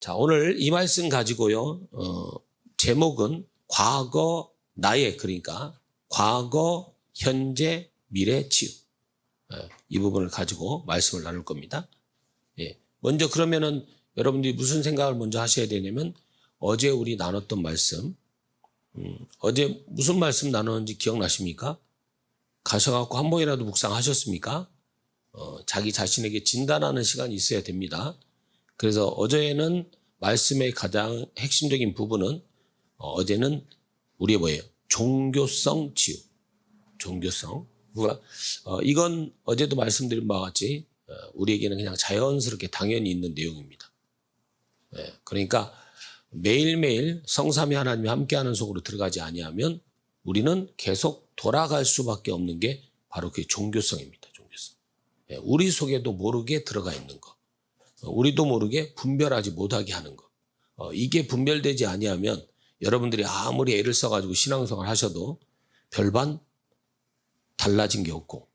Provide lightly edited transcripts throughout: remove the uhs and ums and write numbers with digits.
자, 오늘 이 말씀 가지고요. 제목은 과거 나의, 그러니까 과거, 현재, 미래 치유. 이 부분을 가지고 말씀을 나눌 겁니다. 예. 먼저 그러면은 여러분들이 무슨 생각을 먼저 하셔야 되냐면, 어제 우리 나눴던 말씀, 어제 무슨 말씀 나눴는지 기억나십니까? 가셔갖고 한 번이라도 묵상하셨습니까? 자기 자신에게 진단하는 시간이 있어야 됩니다. 그래서 어제는 말씀의 가장 핵심적인 부분은 어제는 우리의 뭐예요? 종교성 치유. 종교성. 이건 어제도 말씀드린 바와 같이 우리에게는 그냥 자연스럽게 당연히 있는 내용입니다. 그러니까 매일매일 성삼위 하나님이 함께하는 속으로 들어가지 아니하면 우리는 계속 돌아갈 수밖에 없는 게 바로 그 종교성입니다. 종교성. 우리 속에도 모르게 들어가 있는 거. 우리도 모르게 분별하지 못하게 하는 거. 이게 분별되지 아니하면 여러분들이 아무리 애를 써가지고 신앙생활 하셔도 별반 달라진 게 없고,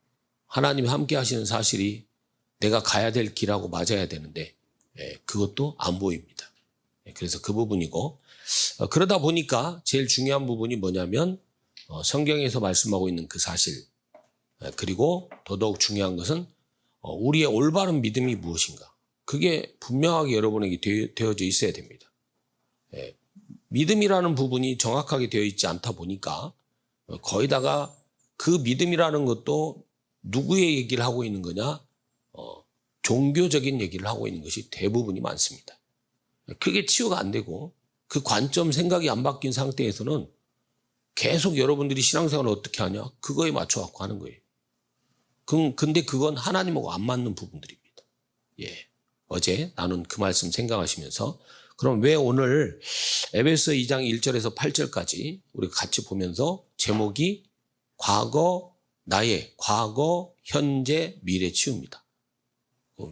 하나님이 함께 하시는 사실이 내가 가야 될 길하고 맞아야 되는데 그것도 안 보입니다. 그래서 그 부분이고, 그러다 보니까 제일 중요한 부분이 뭐냐면 성경에서 말씀하고 있는 그 사실, 그리고 더더욱 중요한 것은 우리의 올바른 믿음이 무엇인가. 그게 분명하게 여러분에게 되어져 있어야 됩니다. 믿음이라는 부분이 정확하게 되어 있지 않다 보니까 거의다가 그 믿음이라는 것도 누구의 얘기를 하고 있는 거냐? 종교적인 얘기를 하고 있는 것이 대부분이 많습니다. 그게 치유가 안 되고 그 관점 생각이 안 바뀐 상태에서는 계속 여러분들이 신앙생활을 어떻게 하냐? 그거에 맞춰갖고 하는 거예요. 근데 그건 하나님하고 안 맞는 부분들입니다. 예. 어제 나눈 그 말씀 생각하시면서, 그럼 왜 오늘 에베소 2장 1절에서 8절까지 우리 같이 보면서 제목이 과거 나의, 과거, 현재, 미래 치유입니다.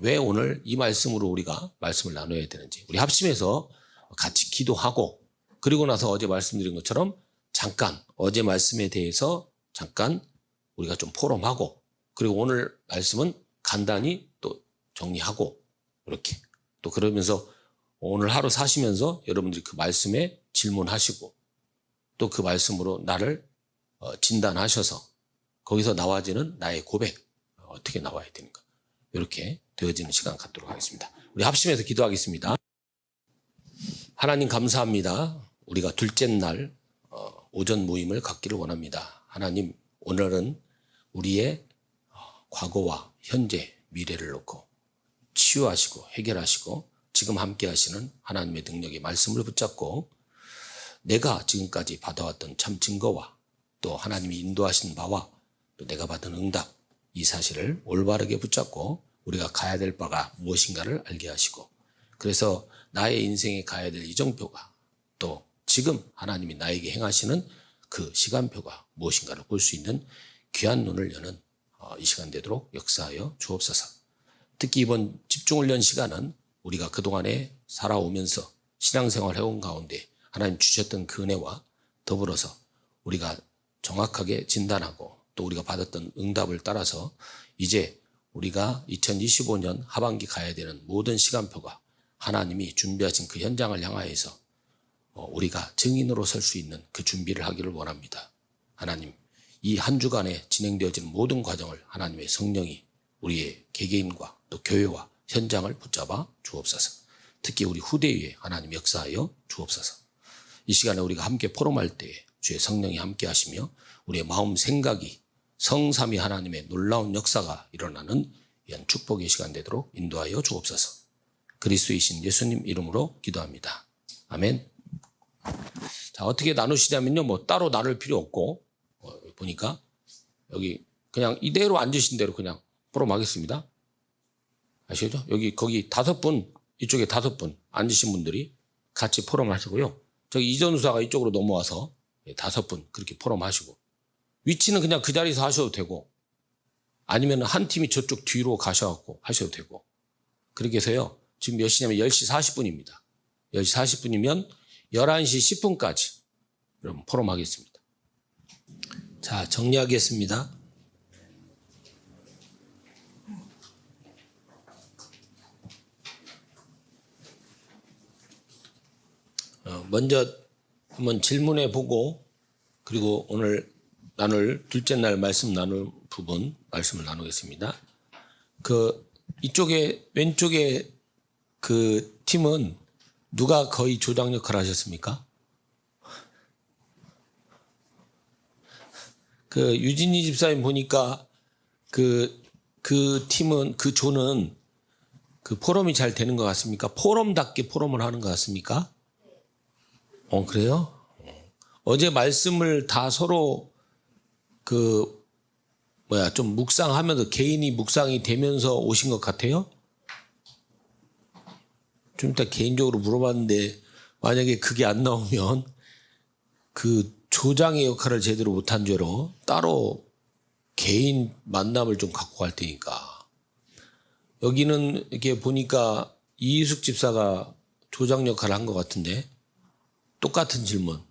왜 오늘 이 말씀으로 우리가 말씀을 나눠야 되는지, 우리 합심해서 같이 기도하고, 그리고 나서 어제 말씀드린 것처럼 잠깐 어제 말씀에 대해서 잠깐 우리가 좀 포럼하고, 그리고 오늘 말씀은 간단히 또 정리하고, 이렇게 또 그러면서 오늘 하루 사시면서 여러분들이 그 말씀에 질문하시고, 또 그 말씀으로 나를 진단하셔서 거기서 나와지는 나의 고백, 어떻게 나와야 되는가, 이렇게 되어지는 시간 갖도록 하겠습니다. 우리 합심해서 기도하겠습니다. 하나님 감사합니다. 우리가 둘째 날 오전 모임을 갖기를 원합니다. 하나님, 오늘은 우리의 과거와 현재, 미래를 놓고 치유하시고 해결하시고 지금 함께 하시는 하나님의 능력의 말씀을 붙잡고 내가 지금까지 받아왔던 참 증거와 또 하나님이 인도하신 바와 또 내가 받은 응답, 이 사실을 올바르게 붙잡고 우리가 가야 될 바가 무엇인가를 알게 하시고, 그래서 나의 인생에 가야 될 이정표가 또 지금 하나님이 나에게 행하시는 그 시간표가 무엇인가를 볼 수 있는 귀한 눈을 여는 이 시간 되도록 역사하여 주옵소서. 특히 이번 집중훈련 시간은 우리가 그동안에 살아오면서 신앙생활 해온 가운데 하나님 주셨던 그 은혜와 더불어서 우리가 정확하게 진단하고 또 우리가 받았던 응답을 따라서 이제 우리가 2025년 하반기 가야 되는 모든 시간표가 하나님이 준비하신 그 현장을 향하여서 우리가 증인으로 설 수 있는 그 준비를 하기를 원합니다. 하나님, 이 한 주간에 진행되어지는 모든 과정을 하나님의 성령이 우리의 개개인과 또 교회와 현장을 붙잡아 주옵소서. 특히 우리 후대 위에 하나님 역사하여 주옵소서. 이 시간에 우리가 함께 포럼할 때에 주의 성령이 함께 하시며 우리의 마음 생각이 성삼위 하나님의 놀라운 역사가 일어나는 이런 축복의 시간 되도록 인도하여 주옵소서. 그리스도이신 예수님 이름으로 기도합니다. 아멘. 자, 어떻게 나누시냐면요, 뭐 따로 나눌 필요 없고, 보니까 여기 그냥 이대로 앉으신 대로 그냥 포럼하겠습니다. 아시죠? 여기 거기 5분, 이쪽에 5분 앉으신 분들이 같이 포럼하시고요. 저기 이전우사가 이쪽으로 넘어와서 5분 그렇게 포럼하시고, 위치는 그냥 그 자리에서 하셔도 되고, 아니면 한 팀이 저쪽 뒤로 가셔갖고 하셔도 되고, 그렇게 해서요. 지금 몇 시냐면 10시 40분입니다. 10시 40분이면 11시 10분까지 여러분 포럼하겠습니다. 자, 정리하겠습니다. 먼저 한번 질문해 보고 그리고 오늘 나눌 둘째 날 말씀 나눌 부분 말씀을 나누겠습니다. 이쪽에 왼쪽에 그 팀은 누가 거의 조장 역할을 하셨습니까? 유진희 집사님 보니까 그 팀은 그 조는 그 포럼이 잘 되는 것 같습니까? 포럼답게 포럼을 하는 것 같습니까? 그래요? 어제 말씀을 다 서로 좀 묵상하면서 개인이 묵상이 되면서 오신 것 같아요? 좀 이따 개인적으로 물어봤는데 만약에 그게 안 나오면 그 조장의 역할을 제대로 못한 죄로 따로 개인 만남을 좀 갖고 갈 테니까. 여기는 이렇게 보니까 이희숙 집사가 조장 역할을 한 것 같은데 똑같은 질문.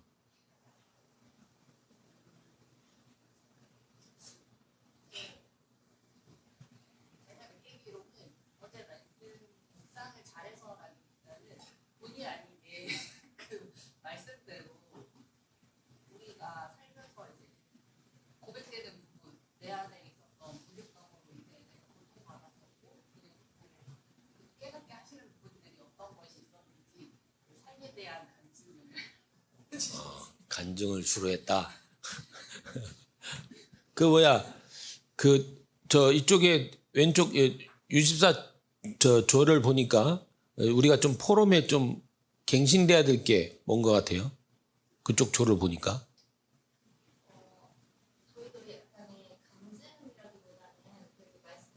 간증을 주로 했다. 이쪽에 왼쪽 유집사 조를 보니까 우리가 좀 포럼에 좀 갱신돼야 될 게 뭔 것 같아요? 그쪽 조를 보니까. 저희도 약간의 감정이라기보다는 그 말씀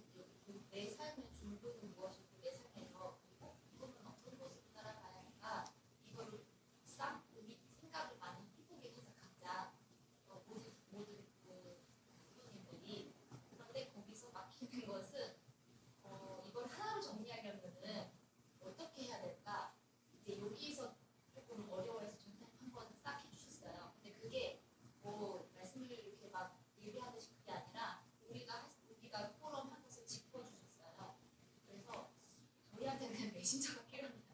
내 삶의 중독은 무엇이고 내 삶에서 이거는 어떤 것을 따라가야 할까 이거를 싹 우리 생각을 많이 해보게 해서 각자 모든 부모님들이 그런데 거기서 막히는 것은 이걸 하나로 정리하려면은 어떻게 해야 될까 이제 여기서 조금 어려워해서 좀 한번 싹 해주셨어요. 근데 그게 말씀을 이렇게 막 얘기하듯이 그게 아니라 우리가 포럼 한 것을 짚어주셨어요. 그래서 저희한테는 메신저가 필요합니다.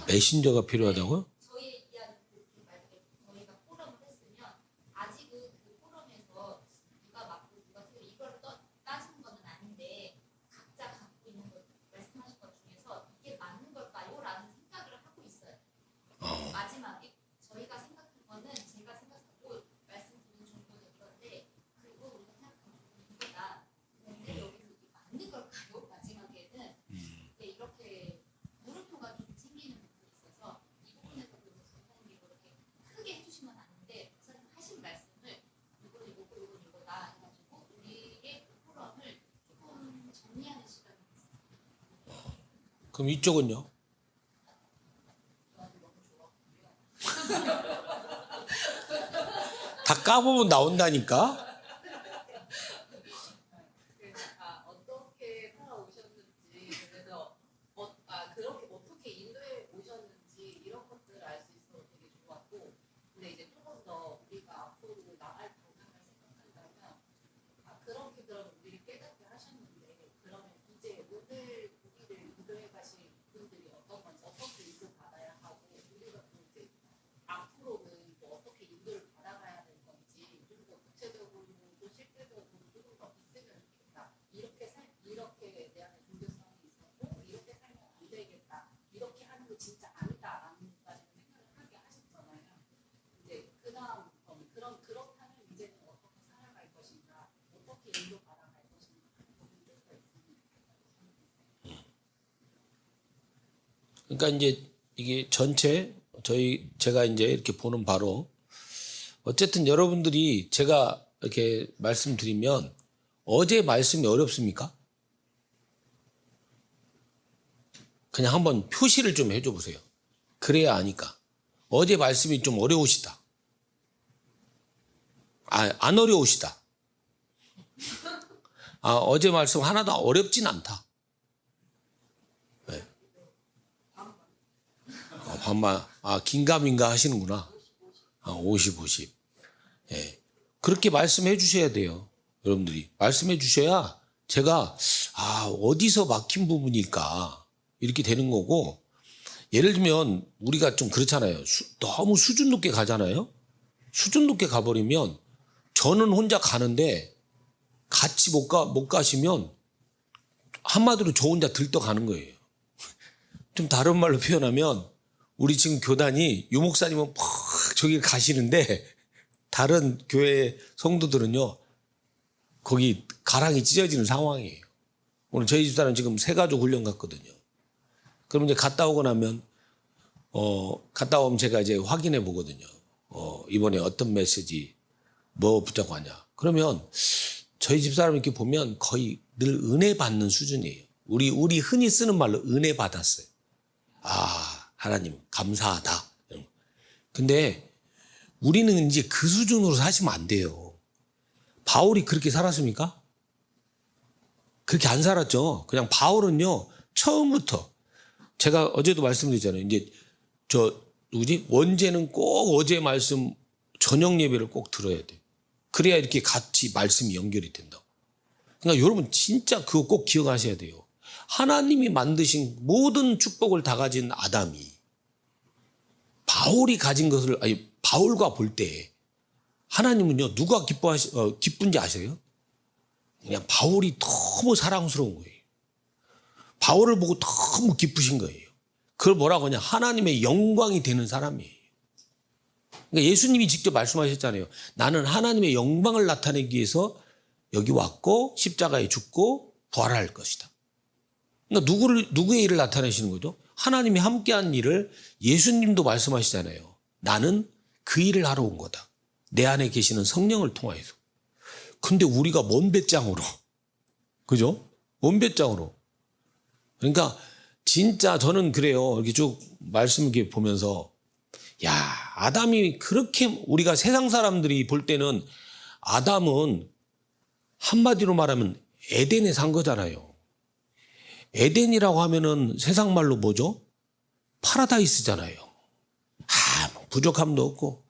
메신저가 필요하다고요? 저희 만약에 저희가 포럼을 했으면 아직은 그 포럼에서 누가 맞고 누가 틀려 이걸 따지는 건 아닌데 각자 갖고 있는 것 말씀하신 것 중에서 이게 맞는 걸까요? 라는 생각을 하고 있어요. 마지막에 저희가 생각한 거는 제가 생각하고 말씀드린 정도는 이건데 그리고 우리가 생각한 정도는 이거다. 근데 여기서 이게 맞는 걸까요? 마지막에는 이렇게 물음표가 좀 생기는 부분이 있어서 이 부분에서 그래서 선생님이 그렇게 크게 해주시면 아는데 선생님 하신 말씀을 이거는 이거다 해가지고 우리의 그 포럼을 조금 정리하는 시간이 있어요. 그럼 이쪽은요? 저한테 너무 좋아. 다 까보면 나온다니까? 어떻게 살아오셨는지 그래서 그렇게 어떻게 인도에 오셨는지 이런 것들을 알 수 있어서 되게 좋았고 근데 이제 조금 더 우리가 앞으로 나갈 방향을 생각한다면 그렇게 그럼 우리를 깨닫게 하셨는데 그러면 이제 오늘 우리를 인도에 가신 분들이 어떤 건지 어떻게 인도 받아야 하고 우리가 또 이제 앞으로는 또 어떻게 인도를 받아가야 될 건지 좀 더 구체적으로 또 실제적으로 조금 더 있으면 좋겠다. 이렇게 대한 종교성이 있었고 이렇게 살면 안 되겠다. 이렇게 하는 거 진짜 아니다라는 것까지 생각을 하게 하셨잖아요. 이제 그다음 그렇다면 이제는 어떻게 살아갈 것인가, 어떻게 인도 받아갈 것인가 하는 부분들도 있으면 좋겠다고 생각했어요. 그러니까 이제 이게 전체 제가 이제 이렇게 보는 바로 어쨌든 여러분들이 제가 이렇게 말씀드리면 어제 말씀이 어렵습니까? 그냥 한번 표시를 좀 해줘 보세요. 그래야 아니까. 어제 말씀이 좀 어려우시다. 안 어려우시다. 어제 말씀 하나도 어렵진 않다. 네. 반반. 긴가민가 하시는구나. 50, 50. 예. 그렇게 말씀해 주셔야 돼요. 여러분들이. 말씀해 주셔야 제가, 어디서 막힌 부분일까. 이렇게 되는 거고, 예를 들면 우리가 좀 그렇잖아요. 너무 수준 높게 가잖아요. 수준 높게 가버리면 저는 혼자 가는데 같이 못 가시면 한마디로 저 혼자 들떠가는 거예요. 좀 다른 말로 표현하면 우리 지금 교단이 유목사님은 막 저기 가시는데 다른 교회 성도들은요 거기 가랑이 찢어지는 상황이에요. 오늘 저희 집사람 지금 새 가족 훈련 갔거든요. 그럼 이제 갔다 오고 나면 갔다 오면 제가 이제 확인해 보거든요. 이번에 어떤 메시지 뭐 붙잡고 하냐. 그러면 저희 집사람 이렇게 보면 거의 늘 은혜 받는 수준이에요. 우리 흔히 쓰는 말로 은혜 받았어요. 아, 하나님 감사하다. 근데 우리는 이제 그 수준으로 사시면 안 돼요. 바울이 그렇게 살았습니까? 그렇게 안 살았죠. 그냥 바울은요, 처음부터 제가 어제도 말씀드렸잖아요. 이제 원제는 꼭 어제 말씀 저녁 예배를 꼭 들어야 돼. 그래야 이렇게 같이 말씀이 연결이 된다고. 그러니까 여러분 진짜 그거 꼭 기억하셔야 돼요. 하나님이 만드신 모든 축복을 다 가진 아담이 바울이 가진 것을 바울과 볼 때 하나님은요 누가 기쁜지 아세요? 그냥 바울이 너무 사랑스러운 거예요. 바울을 보고 너무 기쁘신 거예요. 그걸 뭐라고 하냐? 하나님의 영광이 되는 사람이에요. 그러니까 예수님이 직접 말씀하셨잖아요. 나는 하나님의 영광을 나타내기 위해서 여기 왔고 십자가에 죽고 부활할 것이다. 그러니까 누구의 일을 나타내시는 거죠? 하나님이 함께한 일을 예수님도 말씀하시잖아요. 나는 그 일을 하러 온 거다. 내 안에 계시는 성령을 통하여서. 근데 우리가 먼 배짱으로, 그죠? 먼 배짱으로. 그러니까 진짜 저는 그래요. 이렇게 쭉 말씀 이렇게 보면서 야, 아담이 그렇게 우리가 세상 사람들이 볼 때는 아담은 한마디로 말하면 에덴에 산 거잖아요. 에덴이라고 하면은 세상 말로 뭐죠? 파라다이스잖아요. 부족함도 없고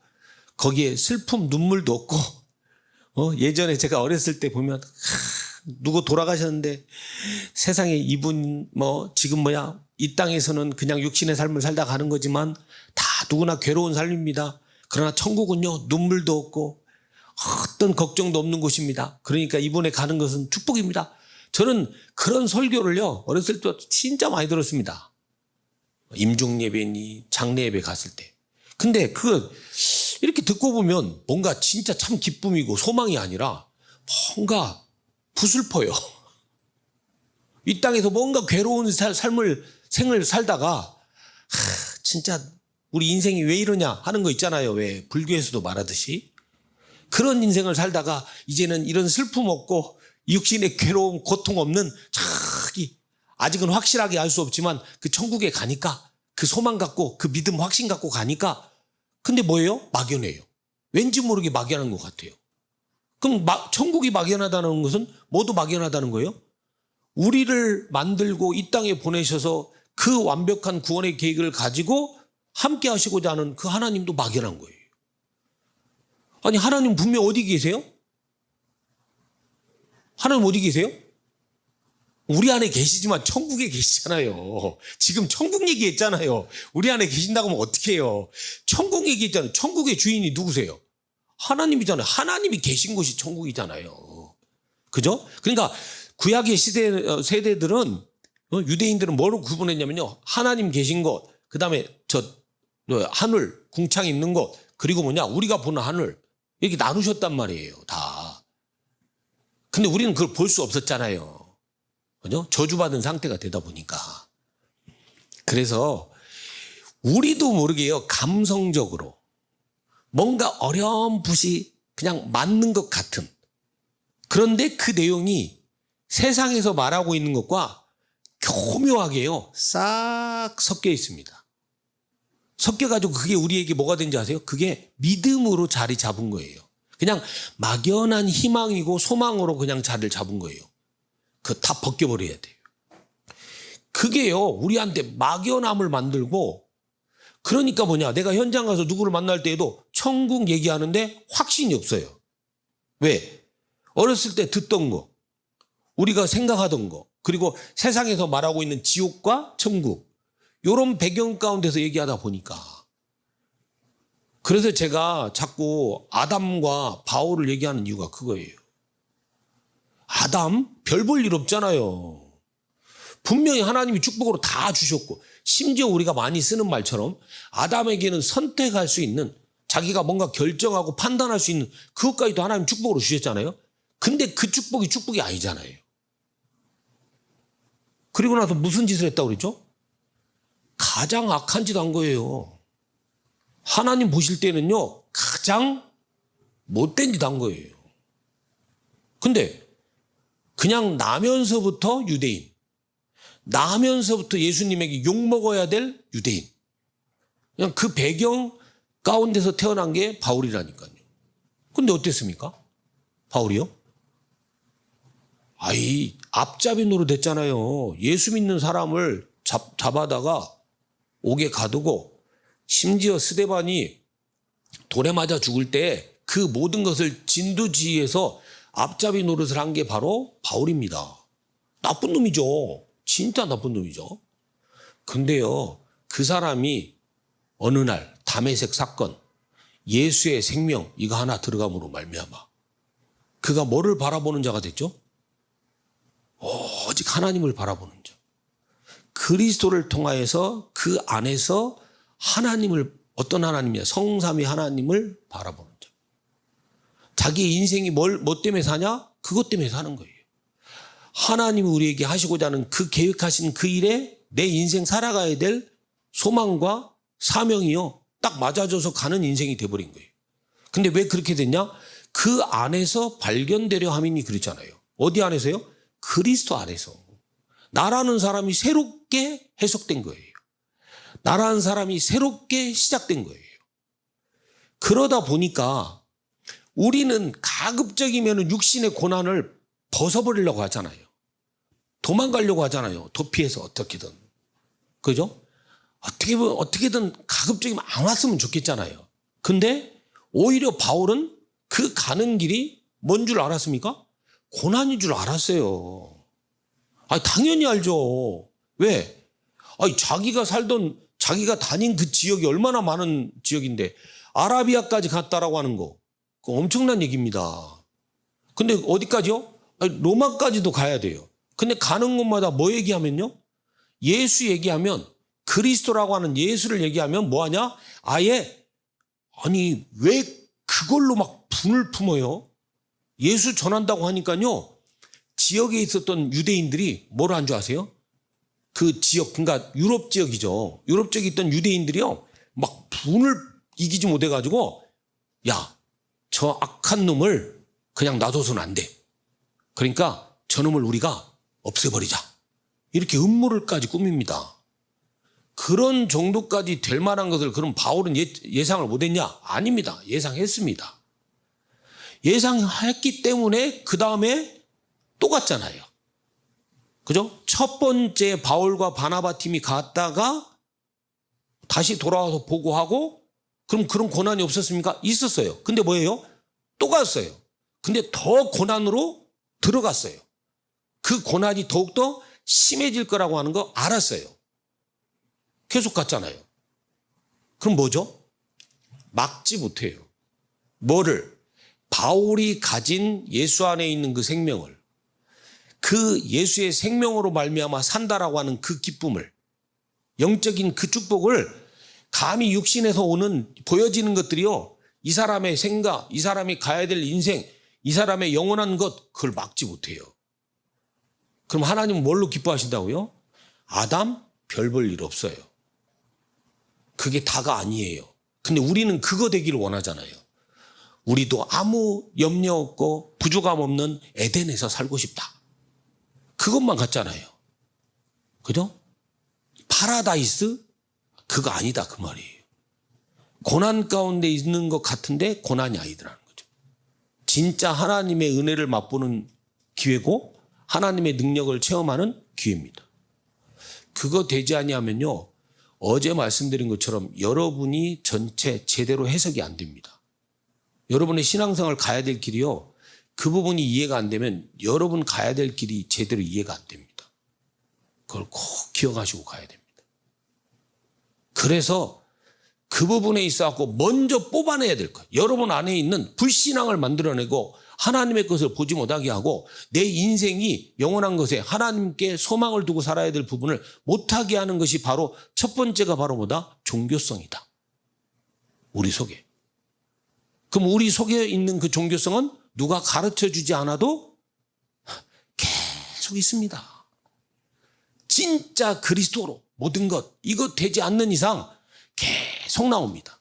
거기에 슬픔 눈물도 없고 예전에 제가 어렸을 때 보면 누구 돌아가셨는데 세상에 이분 지금 이 땅에서는 그냥 육신의 삶을 살다 가는 거지만 다 누구나 괴로운 삶입니다. 그러나 천국은요 눈물도 없고 어떤 걱정도 없는 곳입니다. 그러니까 이번에 가는 것은 축복입니다. 저는 그런 설교를요 어렸을 때 진짜 많이 들었습니다. 임종예배니 장례예배 갔을 때. 근데 이렇게 듣고 보면 뭔가 진짜 참 기쁨이고 소망이 아니라 뭔가 부슬퍼요. 이 땅에서 뭔가 괴로운 생을 살다가 진짜 우리 인생이 왜 이러냐 하는 거 있잖아요. 왜 불교에서도 말하듯이 그런 인생을 살다가 이제는 이런 슬픔 없고 육신의 괴로움 고통 없는 자기 아직은 확실하게 알 수 없지만 그 천국에 가니까 그 소망 갖고 그 믿음 확신 갖고 가니까 근데 뭐예요? 막연해요. 왠지 모르게 막연한 것 같아요. 그럼 천국이 막연하다는 것은 모두 막연하다는 거예요? 우리를 만들고 이 땅에 보내셔서 그 완벽한 구원의 계획을 가지고 함께 하시고자 하는 그 하나님도 막연한 거예요. 아니 하나님 분명 어디 계세요? 하나님 어디 계세요? 우리 안에 계시지만 천국에 계시잖아요. 지금 천국 얘기했잖아요. 우리 안에 계신다고 하면 어떻게 해요? 천국 얘기했잖아요. 천국의 주인이 누구세요? 하나님이잖아요. 하나님이 계신 곳이 천국이잖아요. 그죠? 그러니까 구약의 세대들은 유대인들은 뭐로 구분했냐면요. 하나님 계신 곳, 그 다음에 하늘, 궁창 있는 곳, 그리고 우리가 보는 하늘 이렇게 나누셨단 말이에요. 다. 근데 우리는 그걸 볼 수 없었잖아요. 그죠? 저주받은 상태가 되다 보니까. 그래서 우리도 모르게요. 감성적으로 뭔가 어렴풋이 그냥 맞는 것 같은 그런데 그 내용이 세상에서 말하고 있는 것과 교묘하게요. 싹 섞여 있습니다. 섞여가지고 그게 우리에게 뭐가 된지 아세요? 그게 믿음으로 자리 잡은 거예요. 그냥 막연한 희망이고 소망으로 그냥 자리를 잡은 거예요. 그거 다 벗겨버려야 돼요. 그게요 우리한테 막연함을 만들고 그러니까 내가 현장 가서 누구를 만날 때에도 천국 얘기하는데 확신이 없어요. 왜? 어렸을 때 듣던 거 우리가 생각하던 거 그리고 세상에서 말하고 있는 지옥과 천국 이런 배경 가운데서 얘기하다 보니까. 그래서 제가 자꾸 아담과 바울을 얘기하는 이유가 그거예요. 아담 별 볼 일 없잖아요. 분명히 하나님이 축복으로 다 주셨고, 심지어 우리가 많이 쓰는 말처럼 아담에게는 선택할 수 있는, 자기가 뭔가 결정하고 판단할 수 있는 그것까지도 하나님 축복으로 주셨잖아요. 근데 그 축복이 축복이 아니잖아요. 그리고 나서 무슨 짓을 했다고 그랬죠? 가장 악한 짓 한 거예요. 하나님 보실 때는요, 가장 못된 짓 한 거예요. 근데 그냥 나면서부터 유대인, 나면서부터 예수님에게 욕먹어야 될 유대인, 그냥 그 배경 가운데서 태어난 게 바울이라니까요. 근데 어땠습니까? 바울이요? 아이, 앞잡이 노릇했잖아요. 예수 믿는 사람을 잡아다가 옥에 가두고, 심지어 스데반이 돌에 맞아 죽을 때 그 모든 것을 진두지휘해서 앞잡이 노릇을 한 게 바로 바울입니다. 나쁜 놈이죠. 진짜 나쁜 놈이죠. 근데요, 그 사람이 어느 날 다메섹 사건, 예수의 생명 이거 하나 들어감으로 말미암아 그가 뭐를 바라보는 자가 됐죠? 오직 하나님을 바라보는 자. 그리스도를 통하여서 그 안에서 하나님을, 어떤 하나님이냐, 성삼위 하나님을 바라보는 자. 자기 인생이 뭐 때문에 사냐? 그것 때문에 사는 거예요. 하나님이 우리에게 하시고자 하는 그 계획하신 그 일에 내 인생 살아가야 될 소망과 사명이요, 딱 맞아져서 가는 인생이 돼버린 거예요. 근데 왜 그렇게 됐냐? 그 안에서 발견되려 함이니 그랬잖아요. 어디 안에서요? 그리스도 안에서. 나라는 사람이 새롭게 해석된 거예요. 나라는 사람이 새롭게 시작된 거예요. 그러다 보니까 우리는 가급적이면 육신의 고난을 벗어버리려고 하잖아요. 도망가려고 하잖아요. 도피해서 어떻게든. 그죠? 어떻게든 가급적이면 안 왔으면 좋겠잖아요. 근데 오히려 바울은 그 가는 길이 뭔 줄 알았습니까? 고난인 줄 알았어요. 당연히 알죠. 왜? 자기가 다닌 그 지역이 얼마나 많은 지역인데, 아라비아까지 갔다라고 하는 거, 그거 엄청난 얘기입니다. 근데 어디까지요? 로마까지도 가야 돼요. 근데 가는 곳마다 뭐 얘기하면요? 예수 얘기하면, 그리스도라고 하는 예수를 얘기하면 뭐하냐? 왜 그걸로 막 분을 품어요? 예수 전한다고 하니까요, 지역에 있었던 유대인들이 뭘 한 줄 아세요? 그 지역, 그러니까 유럽 지역이죠. 유럽 지역에 있던 유대인들이요, 막 분을 이기지 못해가지고, 야, 저 악한 놈을 그냥 놔둬서는 안 돼. 그러니까 저 놈을 우리가 없애버리자. 이렇게 음모를까지 꾸밉니다. 그런 정도까지 될 만한 것을 그럼 바울은 예상을 못했냐? 아닙니다. 예상했습니다. 예상했기 때문에 그 다음에 또 갔잖아요. 그죠? 첫 번째 바울과 바나바 팀이 갔다가 다시 돌아와서 보고하고, 그럼 그런 고난이 없었습니까? 있었어요. 근데 뭐예요? 또 갔어요. 근데 더 고난으로 들어갔어요. 그 고난이 더욱더 심해질 거라고 하는 거 알았어요. 계속 갔잖아요. 그럼 뭐죠? 막지 못해요. 뭐를? 바울이 가진 예수 안에 있는 그 생명을, 그 예수의 생명으로 말미암아 산다라고 하는 그 기쁨을, 영적인 그 축복을 감히 육신에서 오는 보여지는 것들이요, 이 사람의 생각, 이 사람이 가야 될 인생, 이 사람의 영원한 것, 그걸 막지 못해요. 그럼 하나님은 뭘로 기뻐하신다고요? 아담 별 볼 일 없어요. 그게 다가 아니에요. 근데 우리는 그거 되기를 원하잖아요. 우리도 아무 염려 없고 부족함 없는 에덴에서 살고 싶다. 그것만 같잖아요. 그죠? 파라다이스? 그거 아니다 그 말이에요. 고난 가운데 있는 것 같은데 고난이 아니더라는 거죠. 진짜 하나님의 은혜를 맛보는 기회고 하나님의 능력을 체험하는 기회입니다. 그거 되지 아니하면요, 어제 말씀드린 것처럼 여러분이 전체 제대로 해석이 안 됩니다. 여러분의 신앙생활 가야 될 길이요, 그 부분이 이해가 안 되면 여러분 가야 될 길이 제대로 이해가 안 됩니다. 그걸 꼭 기억하시고 가야 됩니다. 그래서 그 부분에 있어서 먼저 뽑아내야 될 거예요. 여러분 안에 있는 불신앙을 만들어내고 하나님의 것을 보지 못하게 하고 내 인생이 영원한 것에 하나님께 소망을 두고 살아야 될 부분을 못하게 하는 것이 바로 첫 번째가 바로 뭐다? 종교성이다. 우리 속에. 그럼 우리 속에 있는 그 종교성은 누가 가르쳐 주지 않아도 계속 있습니다. 진짜 그리스도로 모든 것, 이거 되지 않는 이상 계속 나옵니다.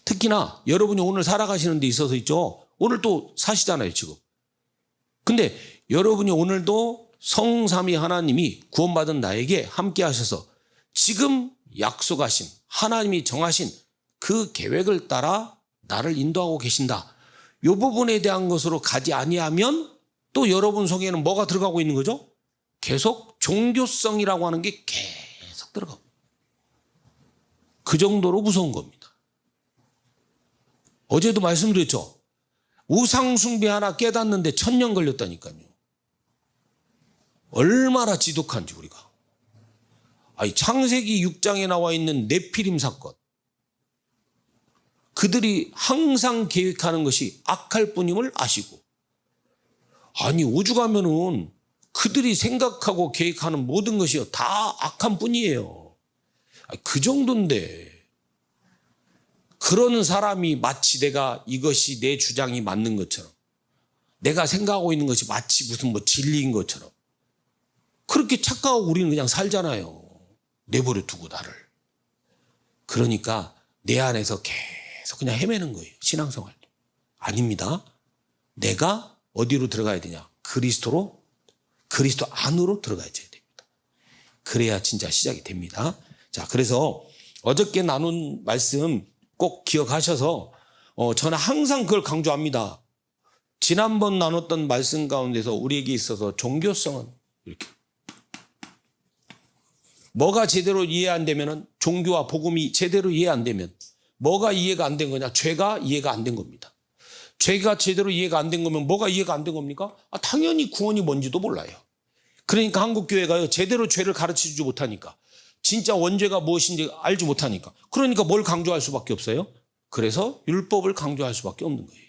특히나 여러분이 오늘 살아가시는 데 있어서 있죠. 오늘 또 사시잖아요, 지금. 근데 여러분이 오늘도 성삼위 하나님이 구원받은 나에게 함께 하셔서 지금 약속하신 하나님이 정하신 그 계획을 따라 나를 인도하고 계신다. 이 부분에 대한 것으로 가지 아니하면 또 여러분 속에는 뭐가 들어가고 있는 거죠? 계속 종교성이라고 하는 게 계속 들어가고. 그 정도로 무서운 겁니다. 어제도 말씀드렸죠. 우상숭배 하나 깨닫는데 1000년 걸렸다니까요. 얼마나 지독한지 우리가. 아니, 창세기 6장에 나와 있는 네피림 사건. 그들이 항상 계획하는 것이 악할 뿐임을 아시고, 아니 오죽하면은 그들이 생각하고 계획하는 모든 것이요 다 악한 뿐이에요. 그 정도인데 그러는 사람이 마치 내가 이것이 내 주장이 맞는 것처럼, 내가 생각하고 있는 것이 마치 무슨 뭐 진리인 것처럼 그렇게 착각하고 우리는 그냥 살잖아요. 내버려 두고 나를. 그러니까 내 안에서 계속 그냥 헤매는 거예요. 신앙생활. 아닙니다. 내가 어디로 들어가야 되냐? 그리스도 안으로 들어가야 됩니다. 그래야 진짜 시작이 됩니다. 자, 그래서 어저께 나눈 말씀 꼭 기억하셔서 저는 항상 그걸 강조합니다. 지난번 나눴던 말씀 가운데서 우리에게 있어서 종교성은 이렇게 뭐가 제대로 이해 안 되면은 종교와 복음이 제대로 이해 안 되면 뭐가 이해가 안 된 거냐? 죄가 이해가 안 된 겁니다. 죄가 제대로 이해가 안 된 거면 뭐가 이해가 안 된 겁니까? 당연히 구원이 뭔지도 몰라요. 그러니까 한국교회가요 제대로 죄를 가르치지 못하니까, 진짜 원죄가 무엇인지 알지 못하니까, 그러니까 뭘 강조할 수밖에 없어요? 그래서 율법을 강조할 수밖에 없는 거예요.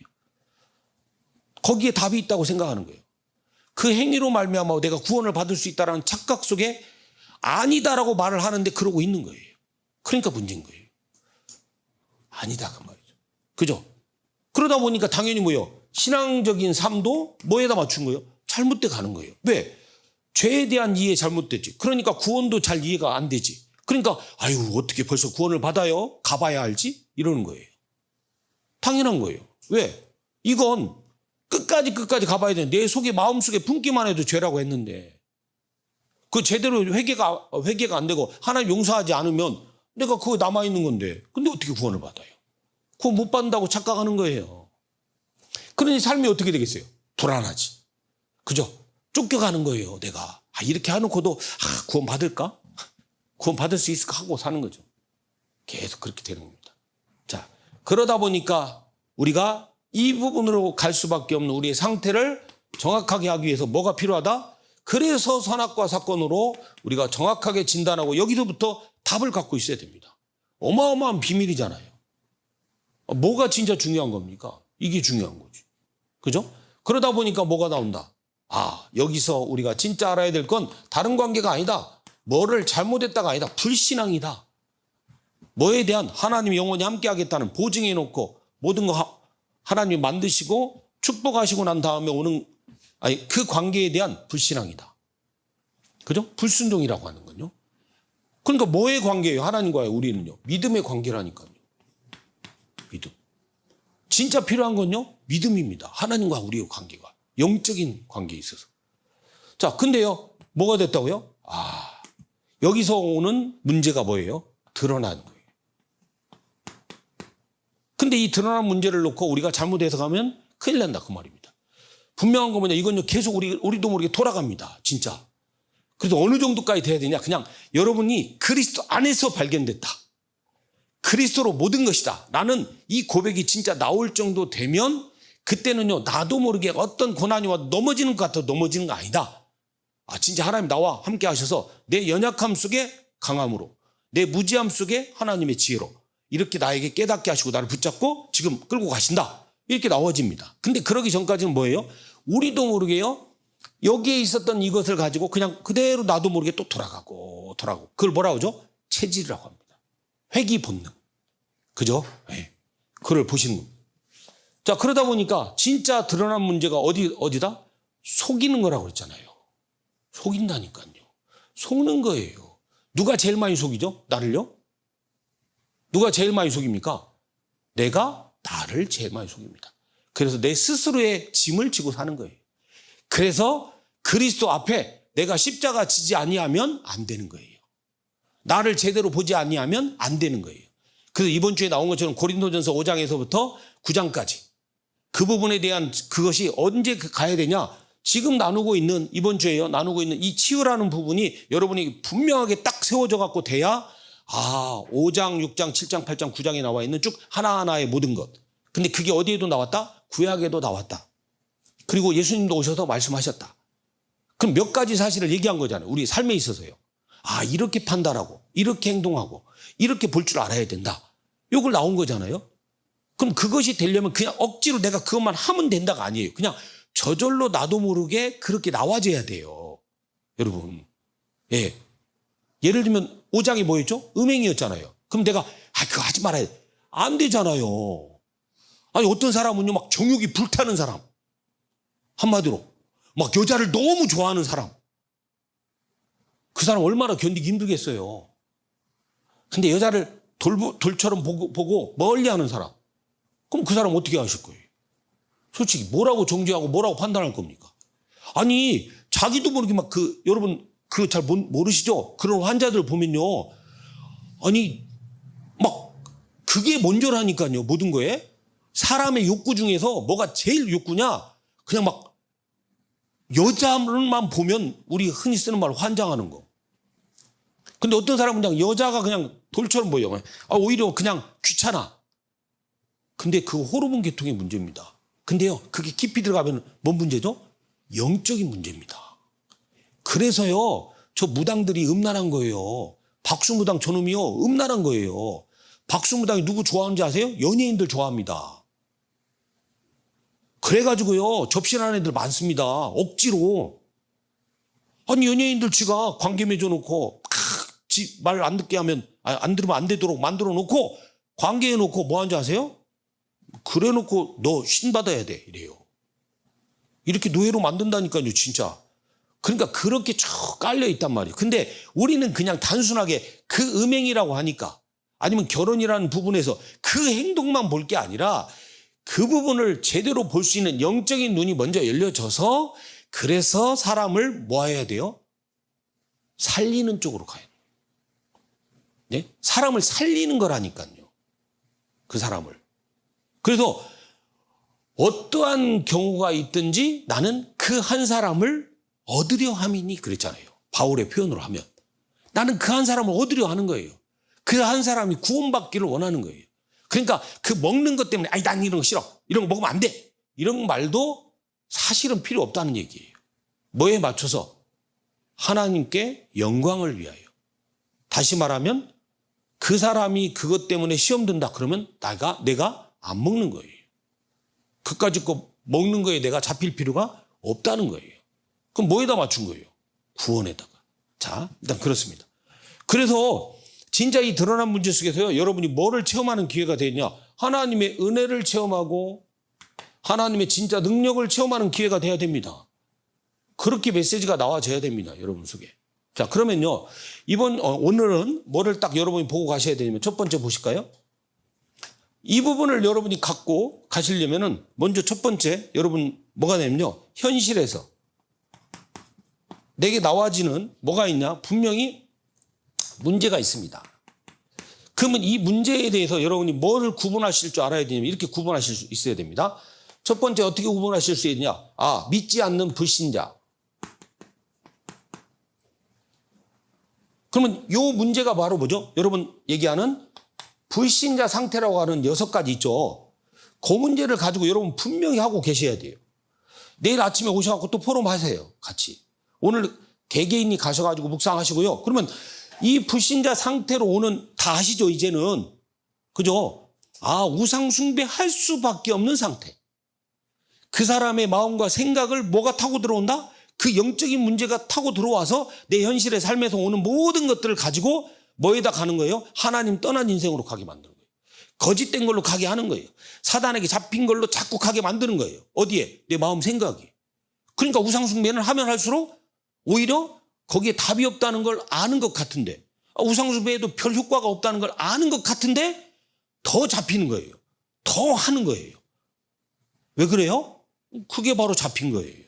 거기에 답이 있다고 생각하는 거예요. 그 행위로 말미암아 내가 구원을 받을 수 있다는 착각 속에 아니다라고 말을 하는데 그러고 있는 거예요. 그러니까 문제인 거예요. 아니다 그 말이죠. 그죠? 그러다 보니까 당연히 뭐예요? 신앙적인 삶도 뭐에다 맞춘 거예요? 잘못돼 가는 거예요. 왜? 죄에 대한 이해 잘못됐지. 그러니까 구원도 잘 이해가 안 되지. 그러니까 아유 어떻게 벌써 구원을 받아요? 가봐야 알지? 이러는 거예요. 당연한 거예요. 왜? 이건 끝까지 가봐야 돼. 내 속에 마음속에 품기만 해도 죄라고 했는데 그 제대로 회개가 안 되고 하나님 용서하지 않으면 내가 그거 남아있는 건데 근데 어떻게 구원을 받아요? 그거 못 받는다고 착각하는 거예요. 그러니 삶이 어떻게 되겠어요? 불안하지. 그죠? 쫓겨가는 거예요. 내가 이렇게 해놓고도 구원 받을까? 구원 받을 수 있을까 하고 사는 거죠. 계속 그렇게 되는 겁니다. 자, 그러다 보니까 우리가 이 부분으로 갈 수밖에 없는 우리의 상태를 정확하게 하기 위해서 뭐가 필요하다? 그래서 선악과 사건으로 우리가 정확하게 진단하고 여기서부터 답을 갖고 있어야 됩니다. 어마어마한 비밀이잖아요. 뭐가 진짜 중요한 겁니까? 이게 중요한 거지. 그죠? 그러다 보니까 뭐가 나온다? 여기서 우리가 진짜 알아야 될 건 다른 관계가 아니다. 뭐를 잘못했다가 아니다. 불신앙이다. 뭐에 대한 하나님이 영원히 함께 하겠다는 보증해 놓고 모든 거 하나님이 만드시고 축복하시고 난 다음에 오는 그 관계에 대한 불신앙이다. 그죠? 불순종이라고 하는 건요. 그러니까 뭐의 관계예요? 하나님과의 우리는요. 믿음의 관계라니까요. 믿음. 진짜 필요한 건요. 믿음입니다. 하나님과 우리의 관계가. 영적인 관계에 있어서. 자, 근데요. 뭐가 됐다고요? 여기서 오는 문제가 뭐예요? 드러나는 거예요. 근데 이 드러난 문제를 놓고 우리가 잘못 해석하면 큰일 난다 그 말입니다. 분명한 거 뭐냐? 이건요. 계속 우리도 모르게 돌아갑니다. 진짜. 그래서 어느 정도까지 돼야 되냐? 그냥 여러분이 그리스도 안에서 발견됐다. 그리스도로 모든 것이다. 라는 이 고백이 진짜 나올 정도 되면 그때는요. 나도 모르게 어떤 고난이 와도 넘어지는 것 같아도 넘어지는 거 아니다. 진짜 하나님 나와 함께 하셔서 내 연약함 속에 강함으로, 내 무지함 속에 하나님의 지혜로 이렇게 나에게 깨닫게 하시고 나를 붙잡고 지금 끌고 가신다. 이렇게 나와집니다. 근데 그러기 전까지는 뭐예요? 우리도 모르게요. 여기에 있었던 이것을 가지고 그냥 그대로 나도 모르게 또 돌아가고. 그걸 뭐라고 하죠? 체질이라고 합니다. 회귀 본능. 그죠? 네. 그걸 보시는 겁니다. 자, 그러다 보니까 진짜 드러난 문제가 어디다? 속이는 거라고 그랬잖아요. 속인다니까요. 속는 거예요. 누가 제일 많이 속이죠? 나를요? 누가 제일 많이 속입니까? 내가 나를 제일 많이 속입니다. 그래서 내 스스로의 짐을 지고 사는 거예요. 그래서 그리스도 앞에 내가 십자가 지지 아니하면 안 되는 거예요. 나를 제대로 보지 아니하면 안 되는 거예요. 그래서 이번 주에 나온 것처럼 고린도전서 5장에서부터 9장까지 그 부분에 대한 그것이 언제 가야 되냐? 지금 이번 주에요. 나누고 있는 이 치유라는 부분이 여러분이 분명하게 딱 세워져 갖고 돼야 5장, 6장, 7장, 8장, 9장에 나와 있는 쭉 하나하나의 모든 것. 근데 그게 어디에도 나왔다? 구약에도 나왔다. 그리고 예수님도 오셔서 말씀하셨다. 그럼 몇 가지 사실을 얘기한 거잖아요. 우리 삶에 있어서요. 이렇게 판단하고, 이렇게 행동하고, 이렇게 볼 줄 알아야 된다. 이걸 나온 거잖아요. 그럼 그것이 되려면 그냥 억지로 내가 그것만 하면 된다가 아니에요. 그냥 저절로 나도 모르게 그렇게 나와줘야 돼요. 여러분. 예. 예를 들면 5장이 뭐였죠? 음행이었잖아요. 그럼 내가 그거 하지 말아야 돼. 안 되잖아요. 아니 어떤 사람은요 막 정욕이 불타는 사람. 한마디로 막 여자를 너무 좋아하는 사람. 그 사람 얼마나 견디기 힘들겠어요. 근데 여자를 돌처럼 보고 멀리하는 사람. 그럼 그 사람 어떻게 하실 거예요? 솔직히 뭐라고 정죄하고 뭐라고 판단할 겁니까? 아니 자기도 모르게 막 여러분 그거 잘 모르시죠? 그런 환자들 보면요. 아니 막 그게 먼저라니까요. 모든 거에. 사람의 욕구 중에서 뭐가 제일 욕구냐? 그냥 막 여자만 보면 우리 흔히 쓰는 말 환장하는 거. 근데 어떤 사람은 그냥 여자가 그냥 돌처럼 보여. 오히려 그냥 귀찮아. 근데 그 호르몬 계통의 문제입니다. 근데요, 그게 깊이 들어가면 뭔 문제죠? 영적인 문제입니다. 그래서요, 저 무당들이 음란한 거예요. 박수무당 저놈이요, 음란한 거예요. 박수무당이 누구 좋아하는지 아세요? 연예인들 좋아합니다. 그래가지고요, 접신하는 애들 많습니다. 억지로. 아니, 연예인들 지가 관계 맺어놓고, 지 말 안 듣게 하면, 안 들으면 안 되도록 만들어 놓고, 관계해 놓고 뭐 하는지 아세요? 그래 놓고 너 신받아야 돼. 이래요. 이렇게 노예로 만든다니까요, 진짜. 그러니까 그렇게 쭉 깔려 있단 말이에요. 근데 우리는 그냥 단순하게 그 음행이라고 하니까 아니면 결혼이라는 부분에서 그 행동만 볼 게 아니라 그 부분을 제대로 볼 수 있는 영적인 눈이 먼저 열려져서 그래서 사람을 뭐 해야 돼요? 살리는 쪽으로 가야 돼요. 네? 사람을 살리는 거라니까요. 그 사람을. 그래서 어떠한 경우가 있든지 나는 그 한 사람을 얻으려 함이니 그랬잖아요. 바울의 표현으로 하면. 나는 그 한 사람을 얻으려 하는 거예요. 그 한 사람이 구원받기를 원하는 거예요. 그러니까 그 먹는 것 때문에 난 이런 거 싫어. 이런 거 먹으면 안 돼. 이런 말도 사실은 필요 없다는 얘기예요. 뭐에 맞춰서? 하나님께 영광을 위하여. 다시 말하면 그 사람이 그것 때문에 시험 든다 그러면 내가 안 먹는 거예요. 그까짓 거 먹는 거에 내가 잡힐 필요가 없다는 거예요. 그럼 뭐에다 맞춘 거예요? 구원에다가. 자, 일단 그렇습니다. 그래서 진짜 이 드러난 문제 속에서요, 여러분이 뭐를 체험하는 기회가 되냐? 하나님의 은혜를 체험하고 하나님의 진짜 능력을 체험하는 기회가 돼야 됩니다. 그렇게 메시지가 나와져야 됩니다. 여러분 속에. 자, 그러면요, 오늘은 뭐를 딱 여러분이 보고 가셔야 되냐면 첫 번째 보실까요? 이 부분을 여러분이 갖고 가시려면은 먼저 첫 번째 여러분 뭐가 되냐면요, 현실에서 내게 나와지는 뭐가 있냐? 분명히 문제가 있습니다. 그러면 이 문제에 대해서 여러분이 뭐를 구분하실 줄 알아야 되냐면 이렇게 구분하실 수 있어야 됩니다. 첫 번째 어떻게 구분하실 수 있느냐? 믿지 않는 불신자. 그러면 이 문제가 바로 뭐죠? 여러분 얘기하는 불신자 상태라고 하는 6가지 있죠. 그 문제를 가지고 여러분 분명히 하고 계셔야 돼요. 내일 아침에 오셔갖고 또 포럼 하세요. 같이. 오늘 개개인이 가셔가지고 묵상하시고요. 그러면 이 불신자 상태로 오는, 다 아시죠, 이제는. 그죠? 우상 숭배할 수밖에 없는 상태. 그 사람의 마음과 생각을 뭐가 타고 들어온다? 그 영적인 문제가 타고 들어와서 내 현실의 삶에서 오는 모든 것들을 가지고 뭐에다 가는 거예요? 하나님 떠난 인생으로 가게 만드는 거예요. 거짓된 걸로 가게 하는 거예요. 사단에게 잡힌 걸로 자꾸 가게 만드는 거예요. 어디에? 내 마음 생각이. 그러니까 우상 숭배는 하면 할수록 오히려 거기에 답이 없다는 걸 아는 것 같은데, 우상 숭배에도 별 효과가 없다는 걸 아는 것 같은데 더 잡히는 거예요. 더 하는 거예요. 왜 그래요? 그게 바로 잡힌 거예요.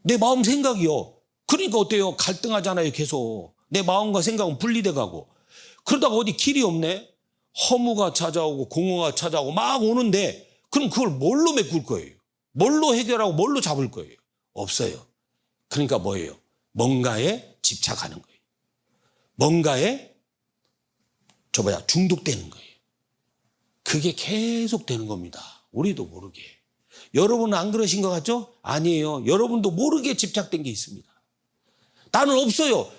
내 마음 생각이요. 그러니까 어때요? 갈등하잖아요, 계속. 내 마음과 생각은 분리돼 가고. 그러다가 어디 길이 없네? 허무가 찾아오고 공허가 찾아오고 막 오는데, 그럼 그걸 뭘로 메꿀 거예요? 뭘로 해결하고 뭘로 잡을 거예요? 없어요. 그러니까 뭐예요? 뭔가에 집착하는 거예요. 뭔가에 중독되는 거예요. 그게 계속 되는 겁니다. 우리도 모르게. 여러분은 안 그러신 것 같죠? 아니에요. 여러분도 모르게 집착된 게 있습니다. 나는 없어요.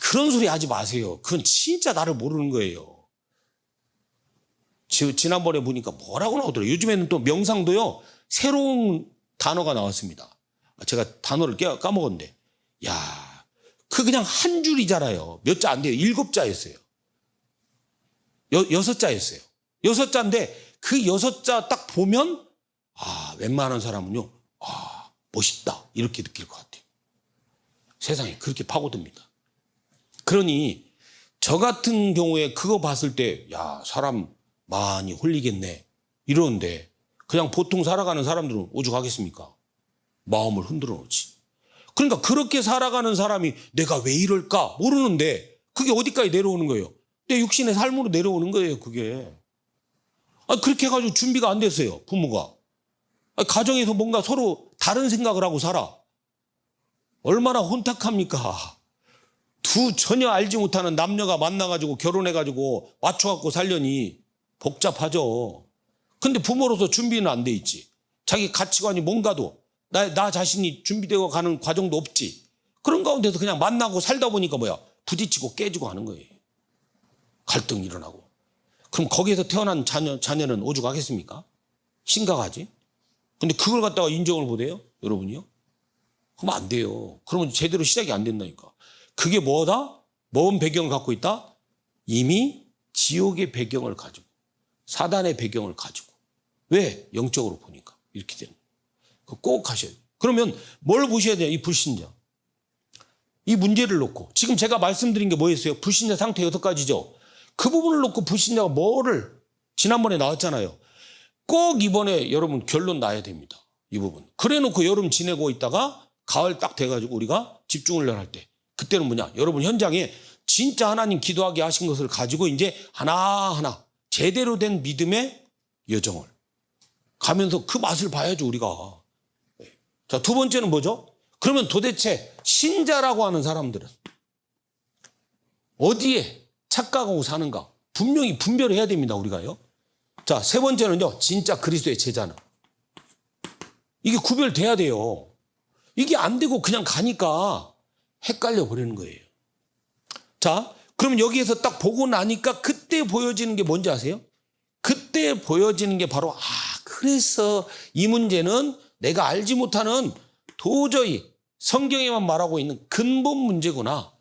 그런 소리 하지 마세요. 그건 진짜 나를 모르는 거예요. 지난번에 보니까 뭐라고 나오더라고요. 요즘에는 또 명상도요, 새로운 단어가 나왔습니다. 제가 단어를 까먹었는데, 그냥 한 줄이잖아요. 몇 자 안 돼요. 7자였어요. 6자였어요. 6자인데 그 6자 딱 보면 웬만한 사람은요, 멋있다 이렇게 느낄 것 같아요. 세상에 그렇게 파고듭니다. 그러니 저 같은 경우에 그거 봤을 때 사람 많이 홀리겠네 이러는데, 그냥 보통 살아가는 사람들은 오죽하겠습니까? 마음을 흔들어 놓지. 그러니까 그렇게 살아가는 사람이 내가 왜 이럴까 모르는데 그게 어디까지 내려오는 거예요? 내 육신의 삶으로 내려오는 거예요, 그게. 그렇게 해가지고 준비가 안 됐어요, 부모가. 가정에서 뭔가 서로 다른 생각을 하고 살아. 얼마나 혼탁합니까? 두 전혀 알지 못하는 남녀가 만나가지고 결혼해가지고 맞춰갖고 살려니 복잡하죠. 근데 부모로서 준비는 안 돼 있지. 자기 가치관이 뭔가도 나 자신이 준비되어 가는 과정도 없지. 그런 가운데서 그냥 만나고 살다 보니까 부딪히고 깨지고 하는 거예요. 갈등이 일어나고. 그럼 거기에서 태어난 자녀는 오죽하겠습니까? 심각하지. 근데 그걸 갖다가 인정을 못해요? 여러분이요? 그러면 안 돼요. 그러면 제대로 시작이 안 된다니까. 그게 뭐다? 뭔 배경을 갖고 있다? 이미 지옥의 배경을 가지고, 사단의 배경을 가지고. 왜? 영적으로 보니까 이렇게 되는 거예요. 꼭 하셔야 돼요. 그러면 뭘 보셔야 돼요? 이 불신자. 이 문제를 놓고. 지금 제가 말씀드린 게 뭐였어요? 불신자 상태 6가지죠. 그 부분을 놓고 불신자가 뭐를, 지난번에 나왔잖아요. 꼭 이번에 여러분 결론 나야 됩니다. 이 부분. 그래 놓고 여름 지내고 있다가 가을 딱 돼가지고 우리가 집중을 할 때, 그때는 뭐냐? 여러분 현장에 진짜 하나님 기도하게 하신 것을 가지고 이제 하나하나 제대로 된 믿음의 여정을 가면서 그 맛을 봐야죠, 우리가. 자, 두 번째는 뭐죠? 그러면 도대체 신자라고 하는 사람들은 어디에 착각하고 사는가? 분명히 분별을 해야 됩니다, 우리가요. 자, 세 번째는요, 진짜 그리스도의 제자는. 이게 구별돼야 돼요. 이게 안 되고 그냥 가니까 헷갈려 버리는 거예요. 자, 그러면 여기에서 딱 보고 나니까 그때 보여지는 게 뭔지 아세요? 그때 보여지는 게 바로, 그래서 이 문제는 내가 알지 못하는 도저히 성경에만 말하고 있는 근본 문제구나.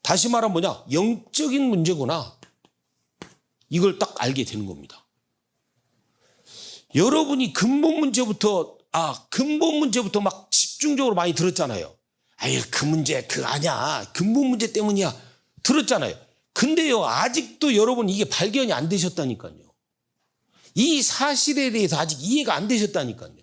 다시 말하면 뭐냐? 영적인 문제구나. 이걸 딱 알게 되는 겁니다. 여러분이 근본 문제부터 막 집중적으로 많이 들었잖아요. 그 문제, 아니야. 근본 문제 때문이야. 들었잖아요. 근데요, 아직도 여러분 이게 발견이 안 되셨다니까요. 이 사실에 대해서 아직 이해가 안 되셨다니까요.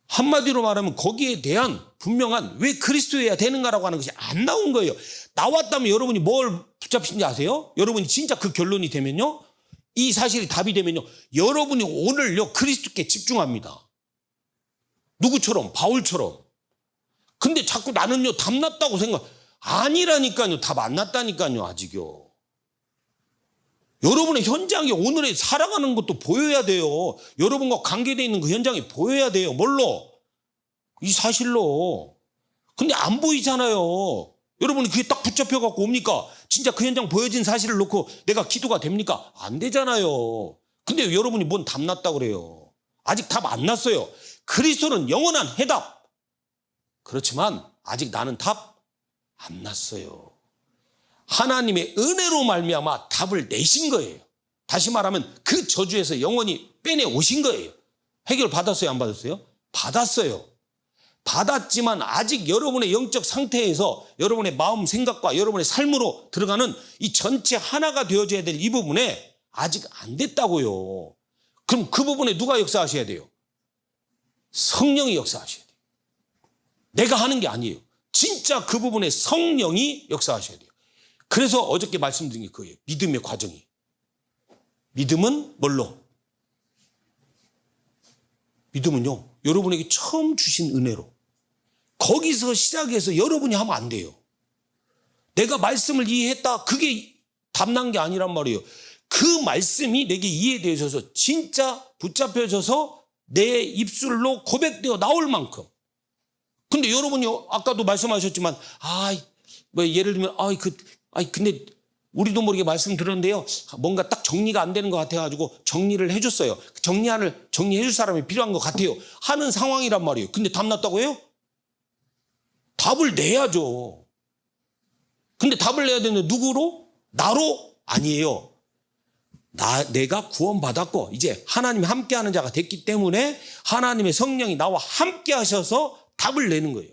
한마디로 말하면 거기에 대한 분명한 왜 그리스도여야 되는가라고 하는 것이 안 나온 거예요. 나왔다면 여러분이 뭘 붙잡히신지 아세요? 여러분이 진짜 그 결론이 되면요, 이 사실이 답이 되면요, 여러분이 오늘요 그리스도께 집중합니다. 누구처럼? 바울처럼. 근데 자꾸 나는요 답 났다고 아니라니까요. 답 안 났다니까요, 아직요. 여러분의 현장이 오늘에 살아가는 것도 보여야 돼요. 여러분과 관계되어 있는 그 현장이 보여야 돼요. 뭘로? 이 사실로. 근데 안 보이잖아요. 여러분이 그게 딱 붙잡혀 갖고 옵니까? 진짜 그 현장 보여진 사실을 놓고 내가 기도가 됩니까? 안 되잖아요. 근데 여러분이 뭔 답 났다 그래요. 아직 답 안 났어요. 그리스도는 영원한 해답. 그렇지만 아직 나는 답 안 났어요. 하나님의 은혜로 말미암아 답을 내신 거예요. 다시 말하면 그 저주에서 영원히 빼내 오신 거예요. 해결 받았어요, 안 받았어요? 받았어요. 받았지만 아직 여러분의 영적 상태에서 여러분의 마음 생각과 여러분의 삶으로 들어가는 이 전체 하나가 되어져야 될 이 부분에 아직 안 됐다고요. 그럼 그 부분에 누가 역사하셔야 돼요? 성령이 역사하셔야 돼요. 내가 하는 게 아니에요. 진짜 그 부분에 성령이 역사하셔야 돼요. 그래서 어저께 말씀드린 게 그거예요. 믿음의 과정이. 믿음은 뭘로? 믿음은요, 여러분에게 처음 주신 은혜로. 거기서 시작해서 여러분이 하면 안 돼요. 내가 말씀을 이해했다. 그게 답난 게 아니란 말이에요. 그 말씀이 내게 이해되어져서 진짜 붙잡혀져서 내 입술로 고백되어 나올 만큼. 근데 여러분이 아까도 말씀하셨지만, 뭐 예를 들면, 근데 우리도 모르게 말씀 들었는데요. 뭔가 딱 정리가 안 되는 것 같아가지고 정리를 해줬어요. 정리해줄 사람이 필요한 것 같아요. 하는 상황이란 말이에요. 근데 답 났다고 해요? 답을 내야죠. 근데 답을 내야 되는데 누구로? 나로? 아니에요. 내가 구원받았고 이제 하나님이 함께하는 자가 됐기 때문에 하나님의 성령이 나와 함께 하셔서 답을 내는 거예요.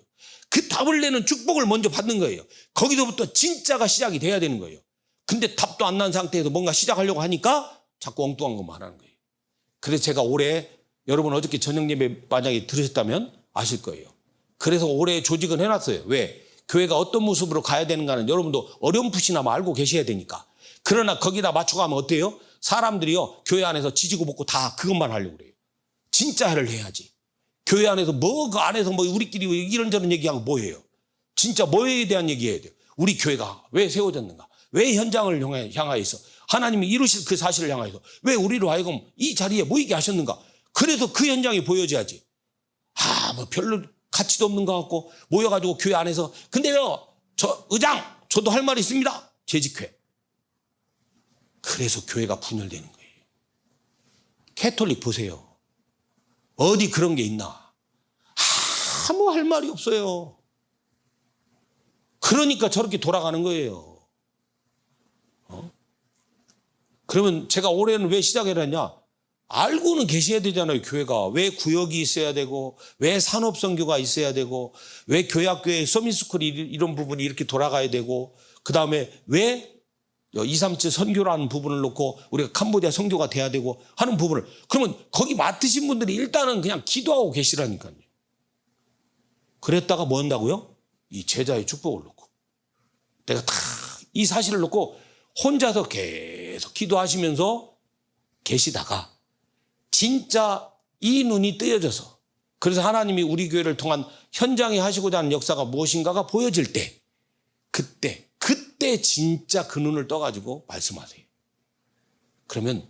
그 답을 내는 축복을 먼저 받는 거예요. 거기서부터 진짜가 시작이 돼야 되는 거예요. 근데 답도 안 난 상태에서 뭔가 시작하려고 하니까 자꾸 엉뚱한 것만 하는 거예요. 그래서 제가 올해, 여러분 어저께 저녁 예배 만약에 들으셨다면 아실 거예요. 그래서 올해 조직은 해놨어요. 왜? 교회가 어떤 모습으로 가야 되는가는 여러분도 어렴풋이나마 알고 계셔야 되니까. 그러나 거기다 맞춰가면 어때요? 사람들이요, 교회 안에서 지지고 볶고 다 그것만 하려고 그래요. 진짜를 해야지. 교회 안에서 그 안에서 우리끼리 이런저런 얘기하고 뭐예요? 진짜 뭐에 대한 얘기해야 돼요? 우리 교회가 왜 세워졌는가? 왜 현장을 향하여서 하나님이 이루실 그 사실을 향하여서 왜 우리로 하여금 이 자리에 모이게 하셨는가? 그래서 그 현장이 보여져야지. 뭐 별로 가치도 없는 것 같고 모여가지고 교회 안에서 근데요, 저 의장 저도 할 말이 있습니다. 재직회. 그래서 교회가 분열되는 거예요. 캐톨릭 보세요. 어디 그런 게 있나? 아무 할 말이 없어요. 그러니까 저렇게 돌아가는 거예요. 그러면 제가 올해는 왜 시작을 했냐? 알고는 계셔야 되잖아요. 교회가 왜 구역이 있어야 되고 왜 산업선교가 있어야 되고 왜 교회학교에 서밋스쿨이 이런 부분이 이렇게 돌아가야 되고 그 다음에 왜 237 선교라는 부분을 놓고 우리가 캄보디아 선교가 돼야 되고 하는 부분을, 그러면 거기 맡으신 분들이 일단은 그냥 기도하고 계시라니까요. 그랬다가 뭐 한다고요? 이 제자의 축복을 놓고 내가 다 이 사실을 놓고 혼자서 계속 기도하시면서 계시다가 진짜 이 눈이 뜨여져서, 그래서 하나님이 우리 교회를 통한 현장에 하시고자 하는 역사가 무엇인가가 보여질 때 그때 진짜 그 눈을 떠가지고 말씀하세요. 그러면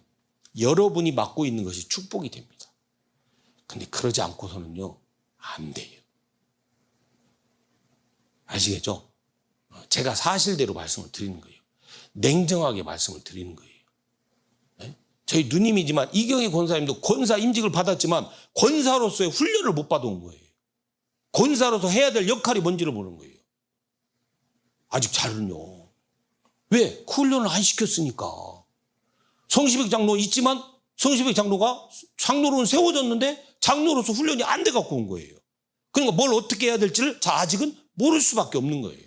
여러분이 맡고 있는 것이 축복이 됩니다. 근데 그러지 않고서는요, 안 돼요. 아시겠죠? 제가 사실대로 말씀을 드리는 거예요. 냉정하게 말씀을 드리는 거예요. 네? 저희 누님이지만 이경희 권사님도 권사 임직을 받았지만 권사로서의 훈련을 못 받아온 거예요. 권사로서 해야 될 역할이 뭔지를 모르는 거예요. 아직 잘은요. 왜? 그 훈련을 안 시켰으니까. 성시백 장로 있지만 성시백 장로가 장로로는 세워졌는데 장로로서 훈련이 안 돼 갖고 온 거예요. 그러니까 뭘 어떻게 해야 될지를 아직은 모를 수밖에 없는 거예요.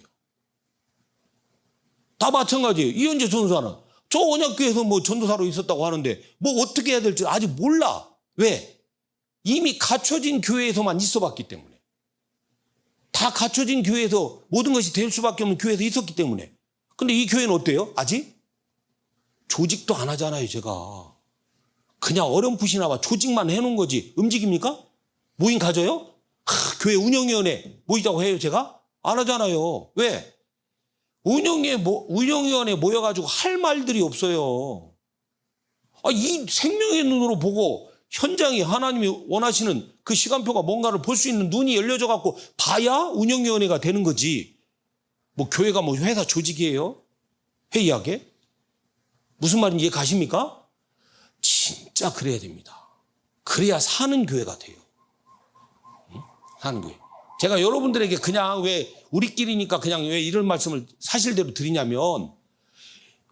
다 마찬가지예요. 이현재 전도사는 저 언약교회에서 전도사로 있었다고 하는데 어떻게 해야 될지 아직 몰라. 왜? 이미 갖춰진 교회에서만 있어 봤기 때문에. 다 갖춰진 교회에서 모든 것이 될 수밖에 없는 교회에서 있었기 때문에. 근데 이 교회는 어때요? 아직? 조직도 안 하잖아요, 제가. 그냥 어렴풋이나마 조직만 해놓은 거지. 움직입니까? 모임 가져요? 교회 운영위원회 모이자고 해요, 제가? 안 하잖아요. 왜? 운영위원회 모여가지고 할 말들이 없어요. 이 생명의 눈으로 보고 현장이 하나님이 원하시는 그 시간표가 뭔가를 볼 수 있는 눈이 열려져 갖고 봐야 운영위원회가 되는 거지. 뭐 교회가 뭐 회사 조직이에요? 회의하게? 무슨 말인지 이해 가십니까? 진짜 그래야 됩니다. 그래야 사는 교회가 돼요. 응? 사는 교회. 제가 여러분들에게 그냥 왜 우리끼리니까 그냥 왜 이런 말씀을 사실대로 드리냐면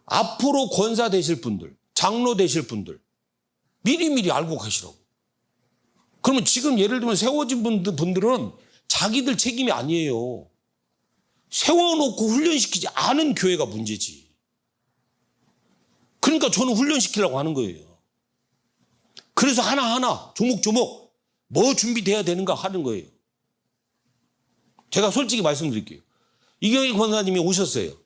앞으로 권사 되실 분들, 장로 되실 분들 미리미리 알고 가시라고. 그러면 지금 예를 들면 세워진 분들은 자기들 책임이 아니에요. 세워놓고 훈련시키지 않은 교회가 문제지. 그러니까 저는 훈련시키려고 하는 거예요. 그래서 하나하나 조목조목 뭐 준비돼야 되는가 하는 거예요. 제가 솔직히 말씀드릴게요. 이경일 권사님이 오셨어요.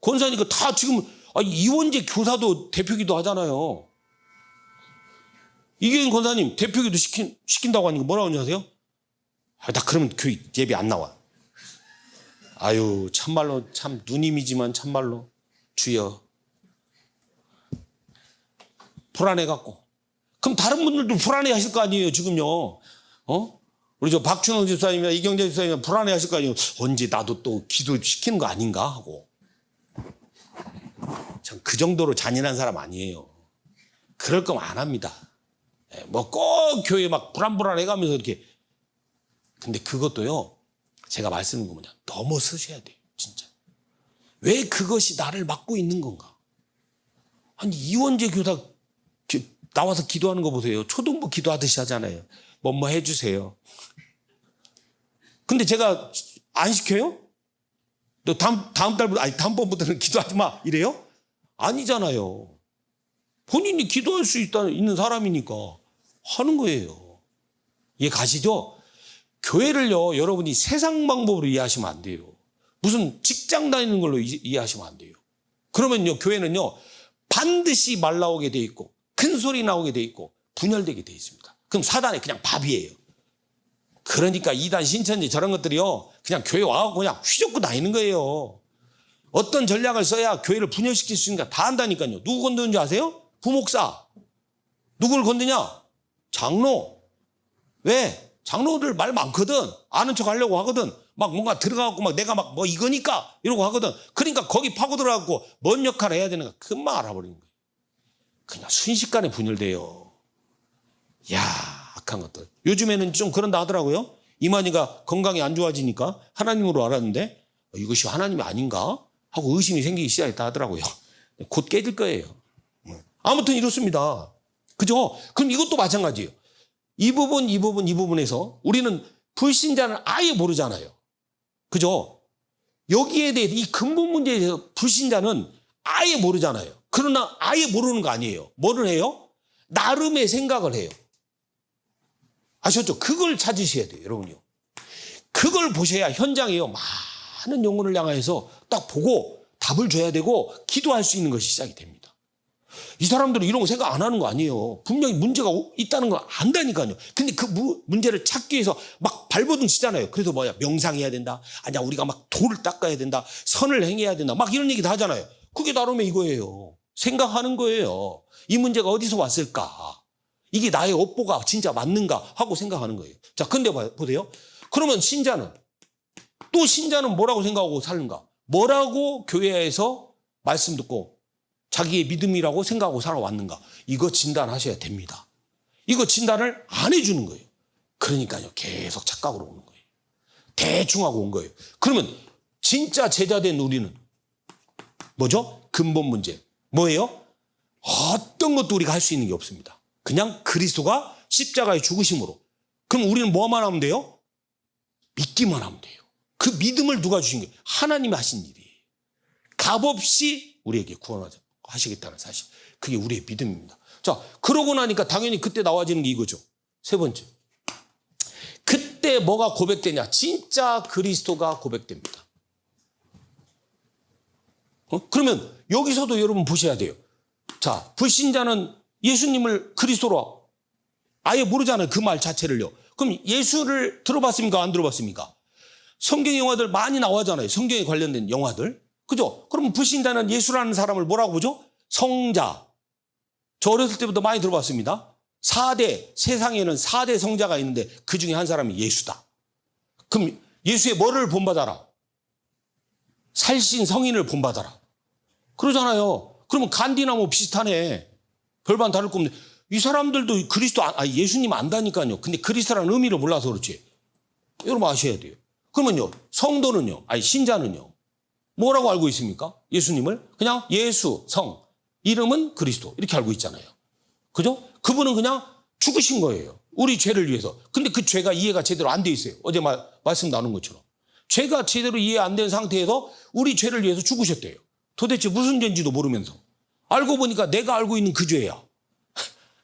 권사니까 다 지금 이원재 교사도 대표기도 하잖아요. 이경일 권사님 대표기도 시킨다고 하니까 뭐라고 하는지 아세요? 나 그러면 교회 예배 안 나와. 아유 참말로 참 누님이지만 참말로 주여 불안해갖고. 그럼 다른 분들도 불안해하실 거 아니에요 지금요. 우리 저 박춘호 집사님이나 이경재 집사님이나 불안해하실 거 아니에요. 언제 나도 또 기도시키는 거 아닌가 하고. 전 그 정도로 잔인한 사람 아니에요. 그럴 거면 안 합니다. 뭐 꼭 교회 막 불안해가면서 이렇게. 근데 그것도요 제가 말씀드린 거 뭐냐 넘어서셔야 돼요 진짜. 왜 그것이 나를 막고 있는 건가. 아니 이원재 교사 나와서 기도하는 거 보세요. 초등부 기도하듯이 하잖아요. 뭐뭐 해주세요. 근데 제가 안 시켜요? 너 다음 달부터 아니 다음번부터는 기도하지 마 이래요? 아니잖아요. 본인이 기도할 수 있는 사람이니까 하는 거예요. 이해 가시죠? 교회를요 여러분이 세상 방법으로 이해하시면 안 돼요. 무슨 직장 다니는 걸로 이해하시면 안 돼요. 그러면요 교회는요 반드시 말 나오게 돼 있고 큰 소리 나오게 돼 있고 분열되게 돼 있습니다. 그럼 사단의 그냥 밥이에요. 그러니까 이단 신천지 저런 것들이요 그냥 교회 와서 그냥 휘젓고 다니는 거예요. 어떤 전략을 써야 교회를 분열시킬 수 있는가 다 안다니까요. 누구 건드는 줄 아세요? 부목사. 누구를 건드냐? 장로. 왜? 장로들 말 많거든. 아는 척 하려고 하거든. 막 뭔가 들어가고 막 내가 막 뭐 이거니까 이러고 하거든. 그러니까 거기 파고 들어가고 뭔 역할을 해야 되는가 금방 알아버리는 거예요. 그냥 순식간에 분열돼요. 야 악한 것들. 요즘에는 좀 그런다 하더라고요. 이만희가 건강이 안 좋아지니까 하나님으로 알았는데 이것이 하나님이 아닌가 하고 의심이 생기기 시작했다 하더라고요. 곧 깨질 거예요. 아무튼 이렇습니다. 그죠? 그럼 이것도 마찬가지예요. 이 부분에서 우리는 불신자는 아예 모르잖아요. 그죠? 여기에 대해서 이 근본 문제에 대해서 불신자는 아예 모르잖아요. 그러나 아예 모르는 거 아니에요. 뭐를 해요? 나름의 생각을 해요. 아셨죠? 그걸 찾으셔야 돼요, 여러분요. 그걸 보셔야 현장에요. 많은 영혼을 향해서 딱 보고 답을 줘야 되고 기도할 수 있는 것이 시작이 됩니다. 이 사람들은 이런 거 생각 안 하는 거 아니에요. 분명히 문제가 있다는 걸 안다니까요. 근데 그 문제를 찾기 위해서 막 발버둥 치잖아요. 그래서 뭐야? 명상해야 된다. 아니야, 우리가 막 도를 닦아야 된다. 선을 행해야 된다. 막 이런 얘기 다 하잖아요. 그게 나름의 이거예요. 생각하는 거예요. 이 문제가 어디서 왔을까? 이게 나의 업보가 진짜 맞는가 하고 생각하는 거예요. 자, 근데 보세요. 그러면 신자는 뭐라고 생각하고 사는가? 뭐라고 교회에서 말씀 듣고 자기의 믿음이라고 생각하고 살아왔는가? 이거 진단하셔야 됩니다. 이거 진단을 안 해주는 거예요. 그러니까요. 계속 착각으로 오는 거예요. 대충 하고 온 거예요. 그러면 진짜 제자된 우리는 뭐죠? 근본 문제. 뭐예요? 어떤 것도 우리가 할 수 있는 게 없습니다. 그냥 그리스도가 십자가에 죽으심으로. 그럼 우리는 뭐만 하면 돼요? 믿기만 하면 돼요. 그 믿음을 누가 주신 거예요? 하나님이 하신 일이에요. 값없이 우리에게 구원하시겠다는 사실. 그게 우리의 믿음입니다. 자, 그러고 나니까 당연히 그때 나와지는 게 이거죠. 세 번째. 그때 뭐가 고백되냐? 진짜 그리스도가 고백됩니다. 그러면 여기서도 여러분 보셔야 돼요. 자, 불신자는 예수님을 그리스도로 아예 모르잖아요. 그 말 자체를요. 그럼 예수를 들어봤습니까? 안 들어봤습니까? 성경 영화들 많이 나오잖아요. 성경에 관련된 영화들. 그죠? 그럼 불신자는 예수라는 사람을 뭐라고 보죠? 성자. 저 어렸을 때부터 많이 들어봤습니다. 세상에는 4대 성자가 있는데 그 중에 한 사람이 예수다. 그럼 예수의 뭐를 본받아라? 살신 성인을 본받아라. 그러잖아요. 그러면 간디나 뭐 비슷하네. 별반 다를 거 없네. 이 사람들도 예수님 안다니까요. 근데 그리스도라는 의미를 몰라서 그렇지. 여러분 아셔야 돼요. 그러면요, 성도는요, 신자는요, 뭐라고 알고 있습니까? 예수님을 그냥 예수, 성, 이름은 그리스도 이렇게 알고 있잖아요. 그죠? 그분은 그냥 죽으신 거예요. 우리 죄를 위해서. 근데 그 죄가 이해가 제대로 안 돼 있어요. 어제 말씀 나눈 것처럼. 죄가 제대로 이해 안 된 상태에서 우리 죄를 위해서 죽으셨대요. 도대체 무슨 죄인지도 모르면서. 알고 보니까 내가 알고 있는 그 죄야.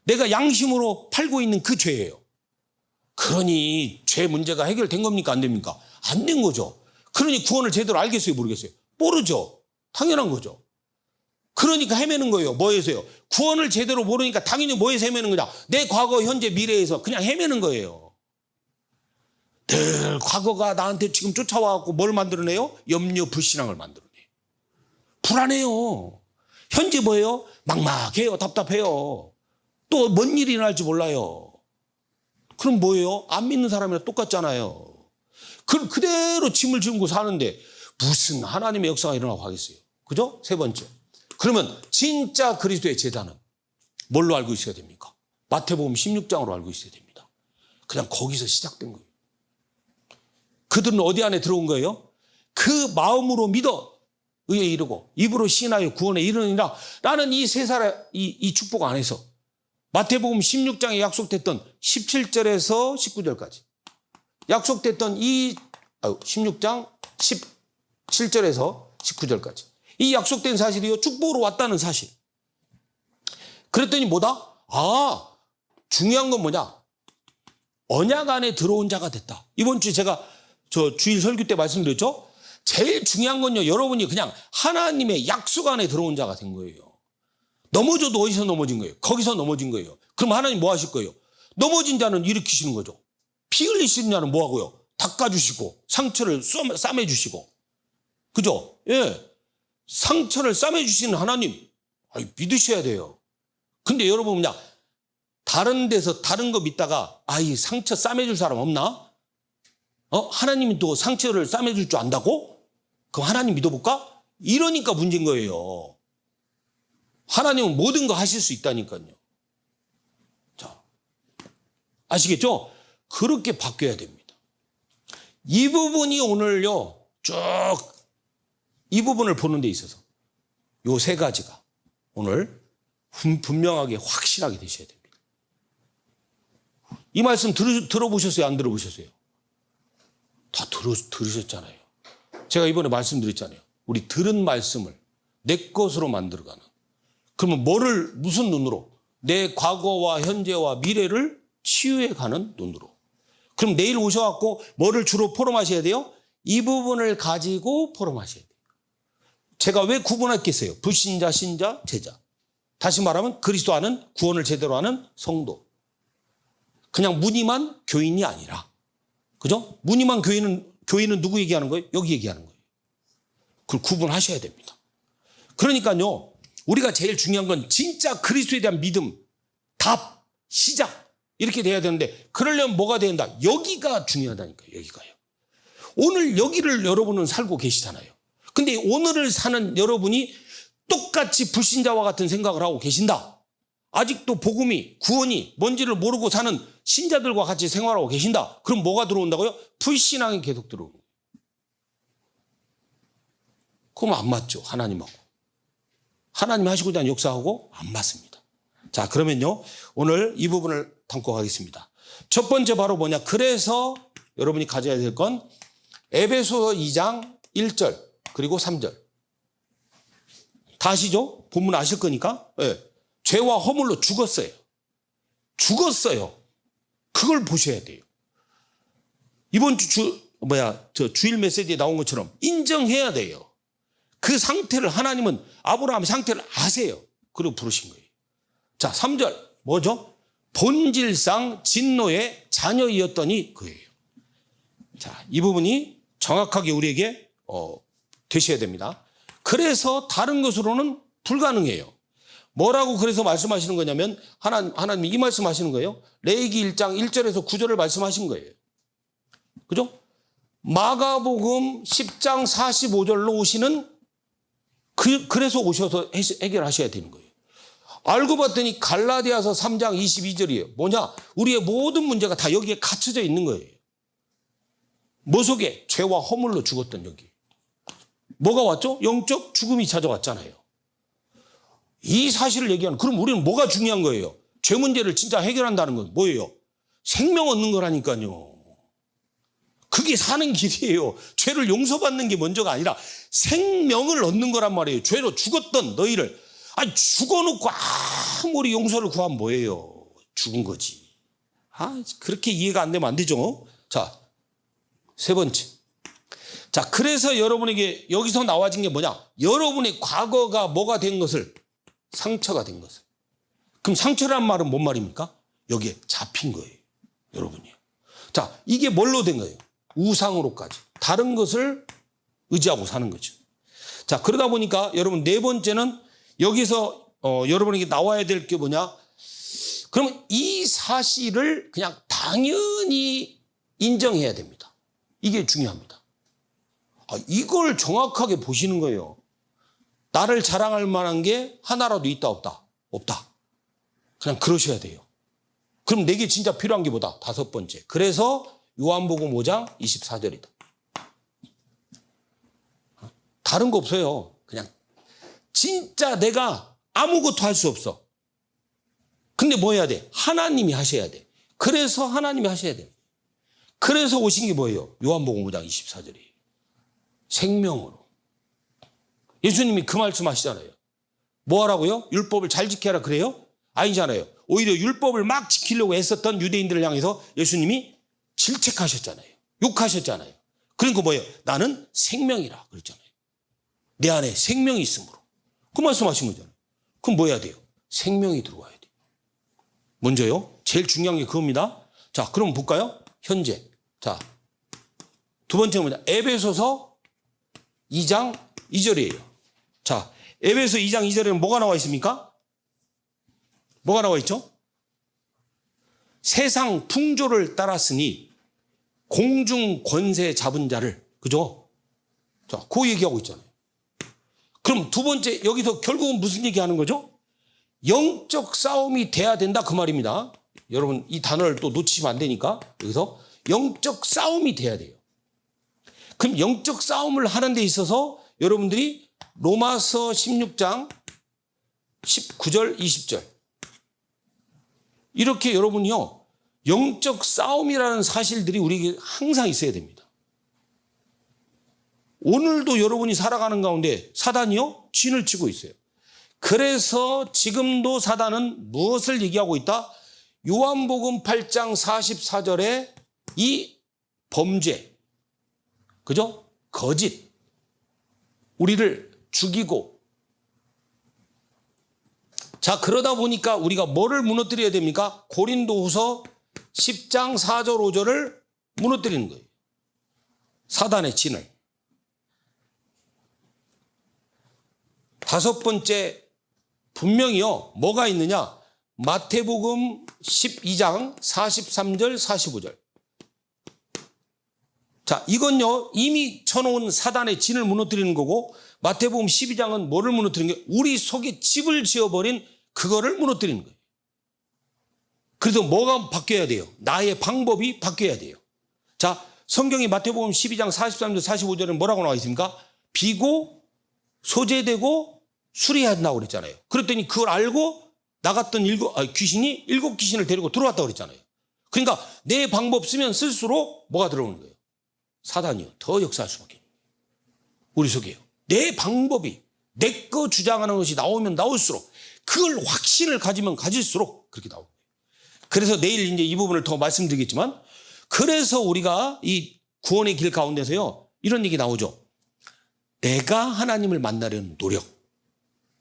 내가 양심으로 팔고 있는 그 죄예요. 그러니 죄 문제가 해결된 겁니까? 안 됩니까? 안 된 거죠. 그러니 구원을 제대로 알겠어요? 모르겠어요? 모르죠. 당연한 거죠. 그러니까 헤매는 거예요. 뭐에서요? 구원을 제대로 모르니까 당연히 뭐에서 헤매는 거냐? 내 과거, 현재, 미래에서 그냥 헤매는 거예요. 늘 과거가 나한테 지금 쫓아와갖고 뭘 만들어내요? 염려, 불신앙을 만들어내요. 불안해요. 현재 뭐예요? 막막해요. 답답해요. 또 뭔 일이 일어날지 몰라요. 그럼 뭐예요? 안 믿는 사람이랑 똑같잖아요. 그럼 그대로 짐을 지고 사는데 무슨 하나님의 역사가 일어나고 하겠어요. 그죠? 세 번째. 그러면 진짜 그리스도의 제자는 뭘로 알고 있어야 됩니까? 마태복음 16장으로 알고 있어야 됩니다. 그냥 거기서 시작된 거예요. 그들은 어디 안에 들어온 거예요? 그 마음으로 믿어 의에 이르고 입으로 시인하여 구원에 이르느니라 라는 이 세 사람 이 축복 안에서 마태복음 16장에 약속됐던 17절에서 19절까지 약속됐던 16장 17절에서 19절까지 이 약속된 사실이요 축복으로 왔다는 사실. 그랬더니 뭐다? 중요한 건 뭐냐? 언약 안에 들어온 자가 됐다. 이번 주에 제가 저 주일 설교 때 말씀드렸죠? 제일 중요한 건요, 여러분이 그냥 하나님의 약속 안에 들어온 자가 된 거예요. 넘어져도 어디서 넘어진 거예요? 거기서 넘어진 거예요. 그럼 하나님 뭐 하실 거예요? 넘어진 자는 일으키시는 거죠. 피 흘리시는 자는 뭐 하고요? 닦아주시고 상처를 싸매주시고. 그죠? 예. 상처를 싸매주시는 하나님 믿으셔야 돼요. 근데 여러분 그냥 다른 데서 다른 거 믿다가 이 상처 싸매줄 사람 없나? 하나님이 또 상처를 싸매줄 줄 안다고? 그럼 하나님 믿어볼까? 이러니까 문제인 거예요. 하나님은 모든 거 하실 수 있다니까요. 자, 아시겠죠? 그렇게 바뀌어야 됩니다. 이 부분이 오늘요, 쭉 이 부분을 보는 데 있어서 요 세 가지가 오늘 분명하게 확실하게 되셔야 됩니다. 이 말씀 들어보셨어요? 안 들어보셨어요? 다 들으셨잖아요. 제가 이번에 말씀드렸잖아요. 우리 들은 말씀을 내 것으로 만들어가는. 그러면 무슨 눈으로? 내 과거와 현재와 미래를 치유해가는 눈으로. 그럼 내일 오셔갖고 뭐를 주로 포럼하셔야 돼요? 이 부분을 가지고 포럼하셔야 돼요. 제가 왜 구분했겠어요? 불신자, 신자, 제자. 다시 말하면 그리스도 안은 구원을 제대로 하는 성도. 그냥 무늬만 교인이 아니라. 그죠? 무늬만 교인은 누구 얘기하는 거예요? 여기 얘기하는 거예요. 그걸 구분하셔야 됩니다. 그러니까요, 우리가 제일 중요한 건 진짜 그리스도에 대한 믿음, 답, 시작 이렇게 돼야 되는데 그러려면 뭐가 된다? 여기가 중요하다니까요. 여기가요. 오늘 여기를 여러분은 살고 계시잖아요. 근데 오늘을 사는 여러분이 똑같이 불신자와 같은 생각을 하고 계신다. 아직도 복음이, 구원이 뭔지를 모르고 사는 신자들과 같이 생활하고 계신다. 그럼 뭐가 들어온다고요? 불신앙이 계속 들어오는 거예요. 그럼 안 맞죠, 하나님하고. 하나님 하시고자 하는 역사하고 안 맞습니다. 자, 그러면요, 오늘 이 부분을 담고 가겠습니다. 첫 번째 바로 뭐냐? 그래서 여러분이 가져야 될 건 에베소서 2장 1절 그리고 3절. 다 아시죠? 본문 아실 거니까. 네. 죄와 허물로 죽었어요. 죽었어요. 그걸 보셔야 돼요. 이번 주일 메시지에 나온 것처럼 인정해야 돼요. 그 상태를 하나님은 아브라함의 상태를 아세요. 그리고 부르신 거예요. 자, 3절 뭐죠? 본질상 진노의 자녀이었더니 그예요. 자, 이 부분이 정확하게 우리에게 되셔야 됩니다. 그래서 다른 것으로는 불가능해요. 뭐라고 그래서 말씀하시는 거냐면 하나님이 이 말씀하시는 거예요. 레위기 1장 1절에서 9절을 말씀하신 거예요. 그죠? 마가복음 10장 45절로 오시는 그래서 오셔서 해결하셔야 되는 거예요. 알고 봤더니 갈라디아서 3장 22절이에요. 뭐냐? 우리의 모든 문제가 다 여기에 갇혀져 있는 거예요. 뭐 속에? 죄와 허물로 죽었던 여기. 뭐가 왔죠? 영적 죽음이 찾아왔잖아요. 이 사실을 얘기하는, 그럼 우리는 뭐가 중요한 거예요? 죄 문제를 진짜 해결한다는 건 뭐예요? 생명 얻는 거라니까요. 그게 사는 길이에요. 죄를 용서받는 게 먼저가 아니라 생명을 얻는 거란 말이에요. 죄로 죽었던 너희를, 아니 죽어놓고 아무리 용서를 구하면 뭐예요? 죽은 거지. 그렇게 이해가 안 되면 안 되죠. 자, 세 번째. 자, 그래서 여러분에게 여기서 나와진 게 뭐냐? 여러분의 과거가 뭐가 된 것을, 상처가 된 것을. 그럼 상처란 말은 뭔 말입니까? 여기에 잡힌 거예요. 여러분이요. 자, 이게 뭘로 된 거예요? 우상으로까지. 다른 것을 의지하고 사는 거죠. 자, 그러다 보니까 여러분 네 번째는 여기서 여러분에게 나와야 될 게 뭐냐? 그러면 이 사실을 그냥 당연히 인정해야 됩니다. 이게 중요합니다. 이걸 정확하게 보시는 거예요. 나를 자랑할 만한 게 하나라도 있다 없다? 없다. 그냥 그러셔야 돼요. 그럼 내게 진짜 필요한 게 뭐다? 다섯 번째. 그래서 요한복음 5장 24절이다. 다른 거 없어요. 그냥 진짜 내가 아무것도 할 수 없어. 근데 뭐 해야 돼? 하나님이 하셔야 돼. 그래서 하나님이 하셔야 돼. 그래서 오신 게 뭐예요? 요한복음 5장 24절이에요. 생명으로. 예수님이 그 말씀 하시잖아요. 뭐 하라고요? 율법을 잘 지켜라 그래요? 아니잖아요. 오히려 율법을 막 지키려고 애썼던 유대인들을 향해서 예수님이 질책하셨잖아요. 욕하셨잖아요. 그러니까 뭐예요? 나는 생명이라 그랬잖아요. 내 안에 생명이 있으므로. 그 말씀하신 거잖아요. 그럼 뭐 해야 돼요? 생명이 들어와야 돼요. 먼저요. 제일 중요한 게 그겁니다. 자, 그럼 볼까요? 현재. 자, 두 번째는 뭐냐? 에베소서 2장 2절이에요. 자, 에베소 2장 2절에는 뭐가 나와 있습니까? 뭐가 나와 있죠? 세상 풍조를 따랐으니 공중 권세 잡은 자를, 그죠? 자, 그 얘기하고 있잖아요. 그럼 두 번째, 여기서 결국은 무슨 얘기하는 거죠? 영적 싸움이 돼야 된다 그 말입니다. 여러분 이 단어를 또 놓치시면 안 되니까 여기서 영적 싸움이 돼야 돼요. 그럼 영적 싸움을 하는 데 있어서 여러분들이 로마서 16장 19절 20절 이렇게 여러분이요 영적 싸움이라는 사실들이 우리에게 항상 있어야 됩니다. 오늘도 여러분이 살아가는 가운데 사단이요 진을 치고 있어요. 그래서 지금도 사단은 무엇을 얘기하고 있다? 요한복음 8장 44절에 이 범죄, 그죠? 거짓, 우리를 죽이고. 자, 그러다 보니까 우리가 뭐를 무너뜨려야 됩니까? 고린도후서 10장 4절 5절을 무너뜨리는 거예요. 사단의 진을. 다섯 번째, 분명히요 뭐가 있느냐? 마태복음 12장 43절 45절. 자, 이건요 이미 쳐놓은 사단의 진을 무너뜨리는 거고, 마태복음 12장은 뭐를 무너뜨리는 거예요? 우리 속에 집을 지어버린 그거를 무너뜨리는 거예요. 그래서 뭐가 바뀌어야 돼요? 나의 방법이 바뀌어야 돼요. 자, 성경이 마태복음 12장 43절 45절은 뭐라고 나와 있습니까? 비고 소재되고 수리한다고 그랬잖아요. 그랬더니 그걸 알고 나갔던 귀신이 7귀신을 데리고 들어왔다고 그랬잖아요. 그러니까 내 방법 쓰면 쓸수록 뭐가 들어오는 거예요? 사단이요. 더 역사할 수밖에 없는 거예요. 우리 속에요. 내 방법이 내 거 주장하는 것이 나오면 나올수록 그걸 확신을 가지면 가질수록 그렇게 나오는 거예요. 그래서 내일 이제 이 부분을 더 말씀드리겠지만, 그래서 우리가 이 구원의 길 가운데서요 이런 얘기 나오죠. 내가 하나님을 만나려는 노력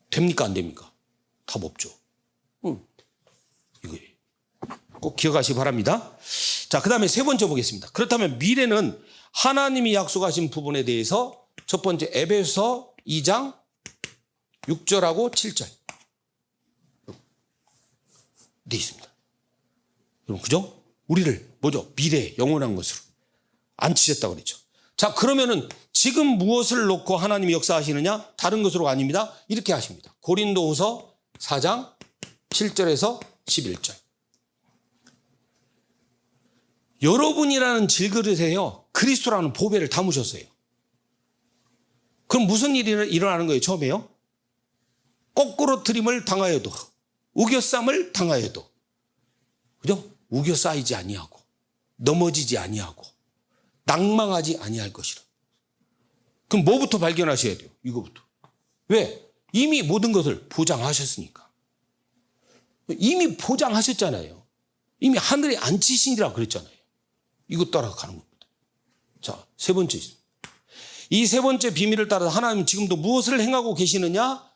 됩니까 안 됩니까? 답 없죠. 이거예요. 꼭 기억하시기 바랍니다. 자, 그 다음에 세 번째 보겠습니다. 그렇다면 미래는 하나님이 약속하신 부분에 대해서 첫 번째 에베소 2장 6절하고 7절 돼 있습니다. 여러분 그죠? 우리를 뭐죠? 미래 영원한 것으로 앉히셨다고 그랬죠. 자, 그러면은 지금 무엇을 놓고 하나님이 역사하시느냐? 다른 것으로 아닙니다. 이렇게 하십니다. 고린도후서 4장 7절에서 11절. 여러분이라는 질그릇에요, 그리스도라는 보배를 담으셨어요. 그럼 무슨 일이 일어나는 거예요? 처음에요. 거꾸로 트림을 당하여도, 우겨쌈을 당하여도, 그죠? 우겨싸이지 아니하고, 넘어지지 아니하고, 낭망하지 아니할 것이라. 그럼 뭐부터 발견하셔야 돼요? 이거부터. 왜? 이미 모든 것을 보장하셨으니까. 이미 보장하셨잖아요. 이미 하늘에 앉히시니라 그랬잖아요. 이거 따라 가는 겁니다. 자, 세 번째 있습니다. 이 세 번째 비밀을 따라서 하나님은 지금도 무엇을 행하고 계시느냐?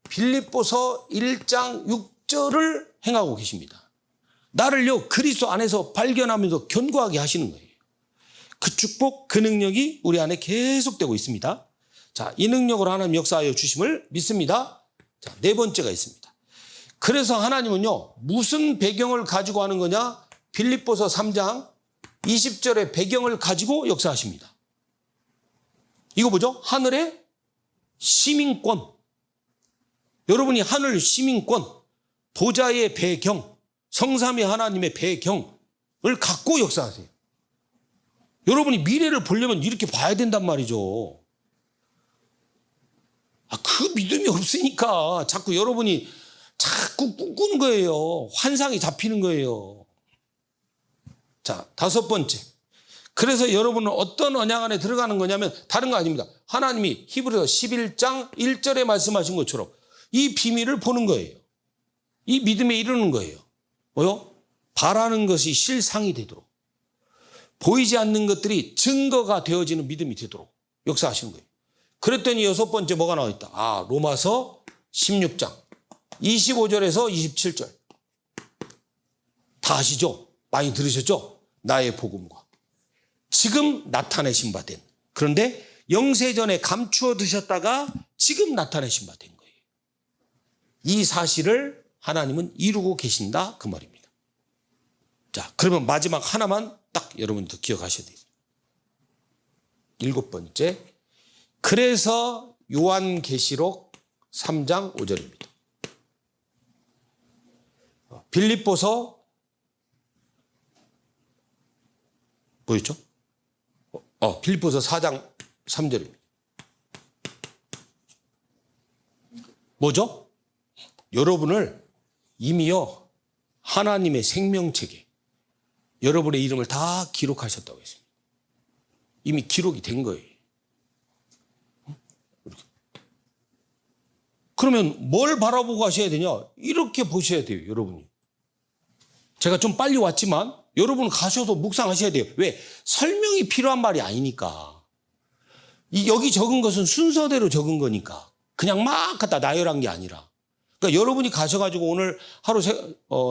빌립보서 1장 6절을 행하고 계십니다. 나를요, 그리스도 안에서 발견하면서 견고하게 하시는 거예요. 그 축복, 그 능력이 우리 안에 계속되고 있습니다. 자, 이 능력으로 하나님 역사하여 주심을 믿습니다. 자, 네 번째가 있습니다. 그래서 하나님은요, 무슨 배경을 가지고 하는 거냐? 빌립보서 3장 20절의 배경을 가지고 역사하십니다. 이거 뭐죠? 하늘의 시민권. 여러분이 하늘 시민권, 보좌의 배경, 성삼위 하나님의 배경을 갖고 역사하세요. 여러분이 미래를 보려면 이렇게 봐야 된단 말이죠. 그 믿음이 없으니까 자꾸 여러분이 자꾸 꿈꾸는 거예요. 환상이 잡히는 거예요. 자, 다섯 번째. 그래서 여러분은 어떤 언약 안에 들어가는 거냐면 다른 거 아닙니다. 하나님이 히브리서 11장 1절에 말씀하신 것처럼 이 비밀을 보는 거예요. 이 믿음에 이르는 거예요. 뭐요? 바라는 것이 실상이 되도록, 보이지 않는 것들이 증거가 되어지는 믿음이 되도록 역사하시는 거예요. 그랬더니 여섯 번째 뭐가 나와 있다? 로마서 16장 25절에서 27절. 다 아시죠? 많이 들으셨죠? 나의 복음과 지금 나타내신 바 된, 그런데 영세전에 감추어 두셨다가 지금 나타내신 바 된 거예요. 이 사실을 하나님은 이루고 계신다, 그 말입니다. 자, 그러면 마지막 하나만 딱 여러분도 기억하셔야 돼요. 일곱 번째. 그래서 요한계시록 3장 5절입니다. 빌립보서 뭐였죠? 빌립보서 4장 3절입니다. 뭐죠? 여러분을 이미요, 하나님의 생명책에 여러분의 이름을 다 기록하셨다고 했습니다. 이미 기록이 된 거예요. 그러면 뭘 바라보고 하셔야 되냐? 이렇게 보셔야 돼요, 여러분이. 제가 좀 빨리 왔지만 여러분 가셔서 묵상하셔야 돼요. 왜? 설명이 필요한 말이 아니니까. 여기 적은 것은 순서대로 적은 거니까. 그냥 막 갖다 나열한 게 아니라. 그러니까 여러분이 가셔가지고 오늘 하루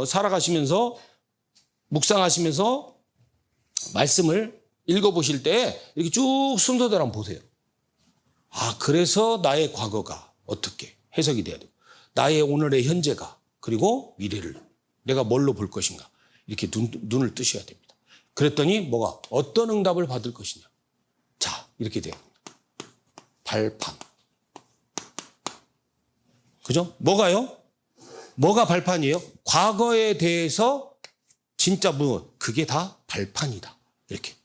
살아가시면서 묵상하시면서 말씀을 읽어보실 때 이렇게 쭉 순서대로 한번 보세요. 그래서 나의 과거가 어떻게 해석이 돼야 되고, 나의 오늘의 현재가, 그리고 미래를 내가 뭘로 볼 것인가, 이렇게 눈을 뜨셔야 됩니다. 그랬더니 뭐가, 어떤 응답을 받을 것이냐. 자, 이렇게 돼요. 발판. 그죠? 뭐가요? 뭐가 발판이에요? 과거에 대해서 진짜 그게 다 발판이다. 이렇게.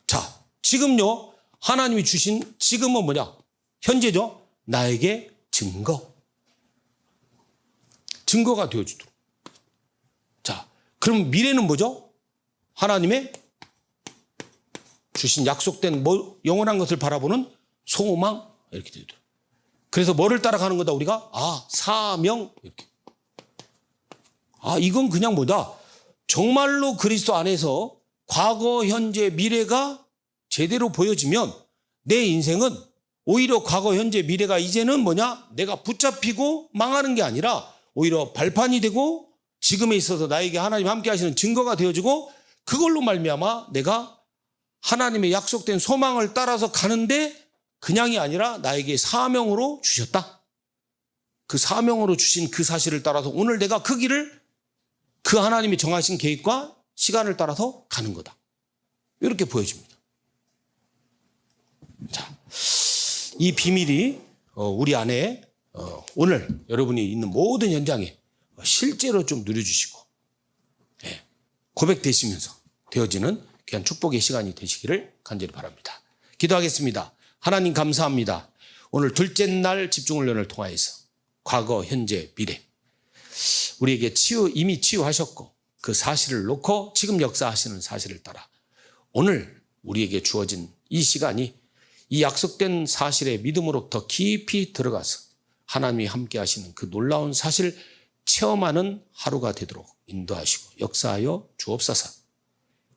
자, 지금요, 하나님이 주신 지금은 뭐냐? 현재죠? 나에게 증거가 되어주도록. 자, 그럼 미래는 뭐죠? 하나님의 주신 약속된 영원한 것을 바라보는 소망, 이렇게 되도록. 그래서 뭐를 따라가는 거다, 우리가? 사명, 이렇게. 이건 그냥 뭐다? 정말로 그리스도 안에서 과거, 현재, 미래가 제대로 보여지면 내 인생은 오히려 과거, 현재, 미래가 이제는 뭐냐? 내가 붙잡히고 망하는 게 아니라 오히려 발판이 되고 지금에 있어서 나에게 하나님 함께 하시는 증거가 되어지고, 그걸로 말미암아 내가 하나님의 약속된 소망을 따라서 가는데 그냥이 아니라 나에게 사명으로 주셨다. 그 사명으로 주신 그 사실을 따라서 오늘 내가 그 길을, 그 하나님이 정하신 계획과 시간을 따라서 가는 거다. 이렇게 보여집니다. 자, 이 비밀이 우리 안에 오늘 여러분이 있는 모든 현장에 실제로 좀 누려주시고 고백되시면서 되어지는 귀한 축복의 시간이 되시기를 간절히 바랍니다. 기도하겠습니다. 하나님 감사합니다. 오늘 둘째 날 집중훈련을 통하여서 과거, 현재, 미래 우리에게 이미 치유하셨고 그 사실을 놓고 지금 역사하시는 사실을 따라 오늘 우리에게 주어진 이 시간이 이 약속된 사실의 믿음으로 더 깊이 들어가서 하나님이 함께 하시는 그 놀라운 사실 체험하는 하루가 되도록 인도하시고 역사하여 주옵소서.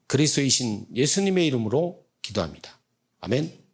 그리스도이신 예수님의 이름으로 기도합니다. 아멘.